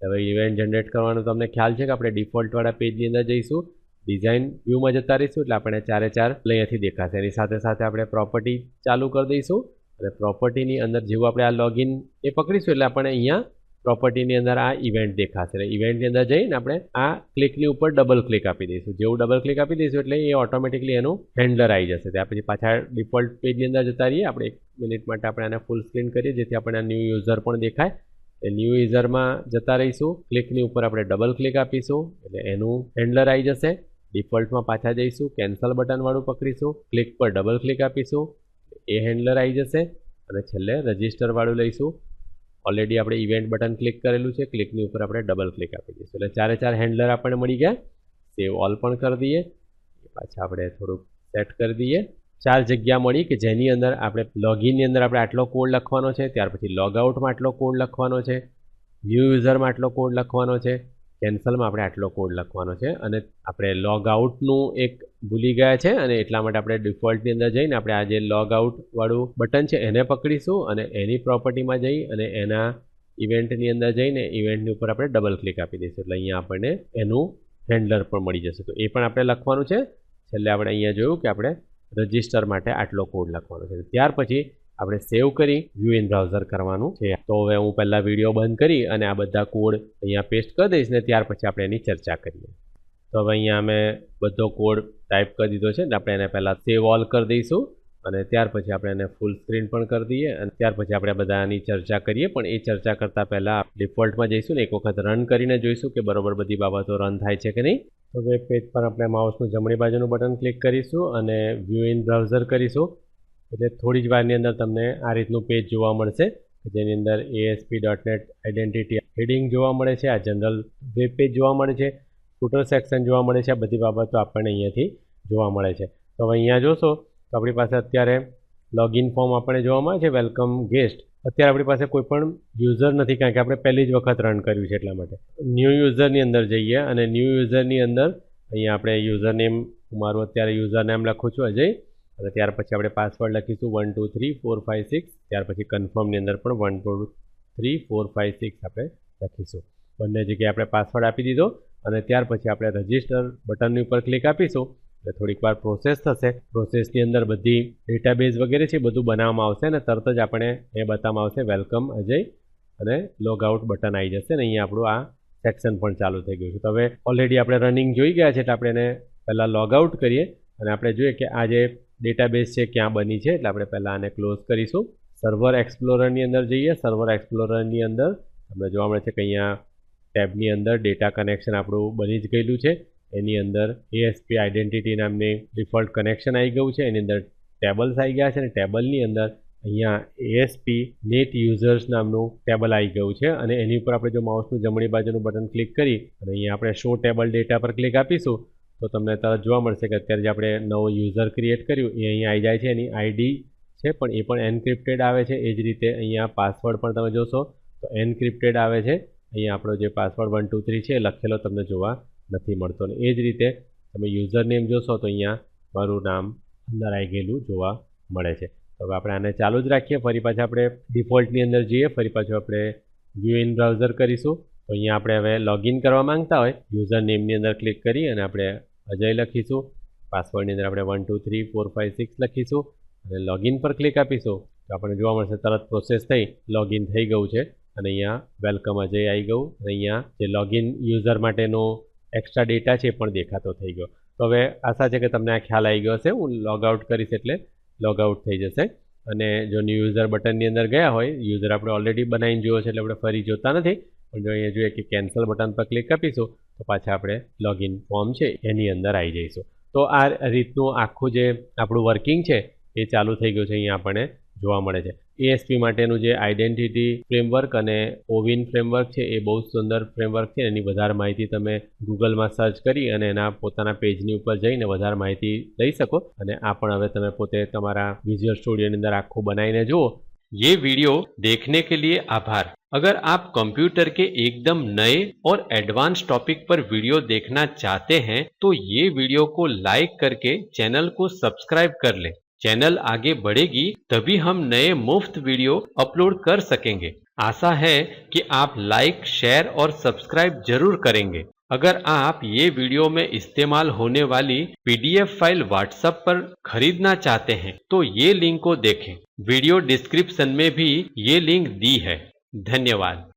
હવે ઇવેન્ટ જનરેટ કરવાનો તમને ખ્યાલ છે કે આપણે ડિફોલ્ટવાળા પેજની અંદર જઈશું, ડિઝાઇન વ્યૂમાં જતા રહીશું એટલે આપણે 4 અહીંયાથી દેખાશે. એની સાથે સાથે આપણે પ્રોપર્ટી ચાલુ કરી દઈશું અને પ્રોપર્ટીની અંદર જેવું આપણે આ લોગિન એ પકડીશું એટલે આપણે અહીંયા પ્રોપર્ટીની અંદર આ ઇવેન્ટ દેખાશે. ઇવેન્ટની અંદર જઈને આપણે આ ક્લિકની ઉપર ડબલ ક્લિક આપી દઈશું. જેવું ડબલ ક્લિક આપી દઈશું એટલે એ ઓટોમેટિકલી એનું હેન્ડલર આવી જશે. ત્યાર પછી પાછા ડિફોલ્ટ પેજની અંદર જતા રહીએ. આપણે 1 મિનિટ માટે આપણે આને ફૂલ સ્ક્રીન કરીએ જેથી આપણે આ ન્યૂ યુઝર પણ દેખાય. એ ન્યૂ યુઝરમાં જતા રહીશું. ક્લિકની ઉપર આપણે ડબલ ક્લિક આપીશું એટલે એનું હેન્ડલર આવી જશે. ડિફોલ્ટમાં પાછા જઈશું, કેન્સલ બટનવાળું પકડીશું, ક્લિક પર ડબલ ક્લિક આપીશું, એ હેન્ડલર આવી જશે. અને છેલ્લે રજિસ્ટરવાળું લઈશું. ઓલરેડી આપણે ઇવેન્ટ બટન ક્લિક કરેલું છે, ક્લિકની ઉપર આપણે ડબલ ક્લિક આપી દઈશું એટલે 4 હેન્ડલર આપણને મળી ગયા. સેવ ઓલ પણ કરી દઈએ. પાછા આપણે થોડુંક સેટ કરી દઈએ. 4 જગ્યા મળી કે જેની અંદર આપણે લોગિનની અંદર આપણે આટલો કોડ લખવાનો છે, ત્યાર પછી લોગઆઉટમાં આટલો કોડ લખવાનો છે, ન્યૂ યુઝરમાં આટલો કોડ લખવાનો છે, કેન્સલમાં આપણે આટલો કોડ લખવાનો છે. અને આપણે લોગઆઉટનું એક ભૂલી ગયા છે અને એટલા માટે આપણે ડિફોલ્ટની અંદર જઈને આપણે આ જે લોગઆઉટવાળું બટન છે એને પકડીશું અને એની પ્રોપર્ટીમાં જઈ અને એના ઇવેન્ટની અંદર જઈને ઇવેન્ટની ઉપર આપણે ડબલ ક્લિક આપી દઈશું એટલે અહીંયા આપણને એનું હેન્ડલર પણ મળી જશે. તો એ પણ આપણે લખવાનું છે. છેલ્લે આપણે અહીંયા જોયું કે આપણે રજિસ્ટર માટે આટલો કોડ લખવાનો છે. ત્યાર પછી આપણે સેવ કરી વ્યૂ ઇન બ્રાઉઝર કરવાનું છે. તો હવે હું પહેલાં વિડીયો બંધ કરી અને આ બધા કોડ અહીંયા પેસ્ટ કરી દઈશ ને ત્યાર પછી આપણે એની ચર્ચા કરીએ. તો હવે અહીંયા અમે બધો કોડ ટાઈપ કરી દીધો છે એટલે આપણે એને પહેલાં સેવ ઓલ કરી દઈશું અને ત્યાર પછી આપણે એને ફૂલ સ્ક્રીન પણ કરી દઈએ અને ત્યાર પછી આપણે બધાની ચર્ચા કરીએ. પણ એ ચર્ચા કરતાં પહેલાં ડિફોલ્ટમાં જઈશું ને એક વખત રન કરીને જોઈશું કે બરાબર બધી બાબતો રન થાય છે કે નહીં. તો વેબ પેજ પર આપણે માઉસનું જમણી બાજુનું બટન ક્લિક કરીશું અને વ્યૂ ઇન બ્રાઉઝર કરીશું એટલે થોડી જ વારની અંદર તમને આ રીતનું પેજ જોવા મળશે જેની અંદર ASP.NET આઇડેન્ટિટી હેડિંગ જોવા મળે છે. આ જનરલ વેબ પેજ જોવા મળે છે, ફૂટર સેક્શન જોવા મળે છે. આ બધી બાબતો આપણને અહીંયાથી જોવા મળે છે. તો હવે અહીંયા જોશો તો આપણી પાસે અત્યારે લોગિન ફોર્મ આપણને જોવા મળે છે, વેલકમ ગેસ્ટ. અત્યારે આપણી પાસે કોઈ પણ યુઝર નથી કારણ કે આપણે પહેલી જ વખત રન કર્યું છે એટલા માટે. ન્યૂ યુઝરની અંદર જઈએ અને ન્યૂ યુઝરની અંદર અહીંયા આપણે યુઝર નેમ, મારું અત્યારે યુઝર નેમ લખું છું અજય અને ત્યાર પછી આપણે પાસવર્ડ લખીશું 1 2 3 4 5 6. ત્યાર પછી કન્ફર્મની અંદર પણ 1 2 3 4 5 6 આપણે લખીશું. બંને જગ્યાએ આપણે પાસવર્ડ આપી દીધો અને ત્યાર પછી આપણે રજિસ્ટર બટનની ઉપર ક્લિક આપીશું એટલે થોડીક વાર પ્રોસેસ થશે. પ્રોસેસની અંદર બધી ડેટાબેઝ વગેરે છે બધું બનાવવામાં આવશે અને તરત જ આપણે એ બતાવવામાં આવશે વેલકમ અજય અને લોગઆઉટ બટન આવી જશે અને અહીંયા આપણું આ સેક્શન પણ ચાલુ થઈ ગયું છે. તો હવે ઓલરેડી આપણે રનિંગ જોઈ ગયા છે એટલે આપણે એને પહેલાં લોગઆઉટ કરીએ અને આપણે જોઈએ કે આ જે ડેટાબેઝ છે ક્યાં બની છે એટલે આપણે પહેલાં આને ક્લોઝ કરીશું. સર્વર એક્સપ્લોરરની અંદર જઈએ. સર્વર એક્સપ્લોરરની અંદર તમને જોવા મળે છે કે અહીંયા ટેબની અંદર ડેટા કનેક્શન આપણું બની જ ગયેલું છે. એની અંદર ASP આઇડેન્ટિટી નામની ડિફોલ્ટ કનેક્શન આવી ગયું છે. એની અંદર ટેબલ્સ આવી ગયા છે અને ટેબલની અંદર અહીંયા ASP નેટ યુઝર્સ નામનું ટેબલ આવી ગયું છે અને એની ઉપર આપણે જો માઉસનું જમણી બાજુનું બટન ક્લિક કરી અને અહીંયા આપણે શો ટેબલ ડેટા પર ક્લિક આપીશું તો તમને તરત જોવા મળશે કે અત્યારે જે આપણે નવો યુઝર ક્રિએટ કર્યું એ અહીંયા આવી જાય છે. એની ID છે પણ એ પણ એન્ક્રિપ્ટેડ આવે છે. એ જ રીતે અહીંયા પાસવર્ડ પણ તમે જોશો તો એન્ક્રિપ્ટેડ આવે છે. અહીંયા આપણો જે પાસવર્ડ 1 2 3 છે એ લખેલો તમને જોવા નથી મળતો અને એ જ રીતે તમે યુઝર નેમ જોશો તો અહીંયા મારું નામ અંદર આવી ગયેલું જોવા મળે છે. હવે આપણે આને ચાલુ જ રાખીએ. ફરી પાછા આપણે ડિફોલ્ટની અંદર જઈએ. ફરી પાછું આપણે વ્યૂ ઇન બ્રાઉઝર કરીશું. તો અહીંયા આપણે હવે લોગિન કરવા માંગતા હોય યુઝર નેમની અંદર ક્લિક કરી અને આપણે અજય લખીશું. પાસવર્ડની અંદર આપણે 1 2 3 4 5 6 લખીશું અને લોગિન પર ક્લિક આપીશું તો આપણને જોવા મળશે તરત પ્રોસેસ થઈ લોગિન થઈ ગયું છે અને અહીંયા વેલકમ અજય આવી ગયું અને અહીંયા જે લોગિન યુઝર માટેનો એક્સ્ટ્રા ડેટા છે એ પણ દેખાતો થઈ ગયો. તો હવે આશા છે કે તમને આ ખ્યાલ આવી ગયો હશે. હું લોગઆઉટ કરીશ એટલે લોગઆઉટ થઈ જશે અને જો ન્યૂ યુઝર બટનની અંદર ગયા હોય યુઝર આપણે ઓલરેડી બનાવીને જોયો છે એટલે આપણે ફરી જોતા નથી પણ જો અહીંયા જોઈએ કે કેન્સલ બટન પર ક્લિક આપીશું તો પાછા આપણે લોગિન ફોર્મ છે એની અંદર આવી જઈશું. તો આ રીતનું આખું જે આપણું વર્કિંગ છે એ ચાલુ થઈ ગયું છે. અહીંયા આપણને જોવા મળે છે ASP માટેનું જે આઇડેન્ટિટી ફ્રેમવર્ક અને ઓવિન ફ્રેમવર્ક છે એ બહુ સુંદર ફ્રેમવર્ક છે. એની વધારે માહિતી તમે ગૂગલમાં સર્ચ કરી અને એના પોતાના પેજની ઉપર જઈને વધારે માહિતી લઈ શકો અને આ પણ હવે તમે પોતે તમારા વિઝ્યુઅલ સ્ટુડિયોની અંદર આખું બનાવીને જુઓ.
ये वीडियो देखने के लिए आभार. अगर आप कंप्यूटर के एकदम नए और एडवांस टॉपिक पर वीडियो देखना चाहते हैं तो ये वीडियो को लाइक करके चैनल को सब्सक्राइब कर लें. चैनल आगे बढ़ेगी तभी हम नए मुफ्त वीडियो अपलोड कर सकेंगे. आशा है कि आप लाइक, शेयर और सब्सक्राइब जरूर करेंगे. अगर आप ये वीडियो में इस्तेमाल होने वाली PDF फाइल व्हाट्सएप पर खरीदना चाहते हैं तो ये लिंक को देखें. वीडियो डिस्क्रिप्शन में भी ये लिंक दी है. धन्यवाद.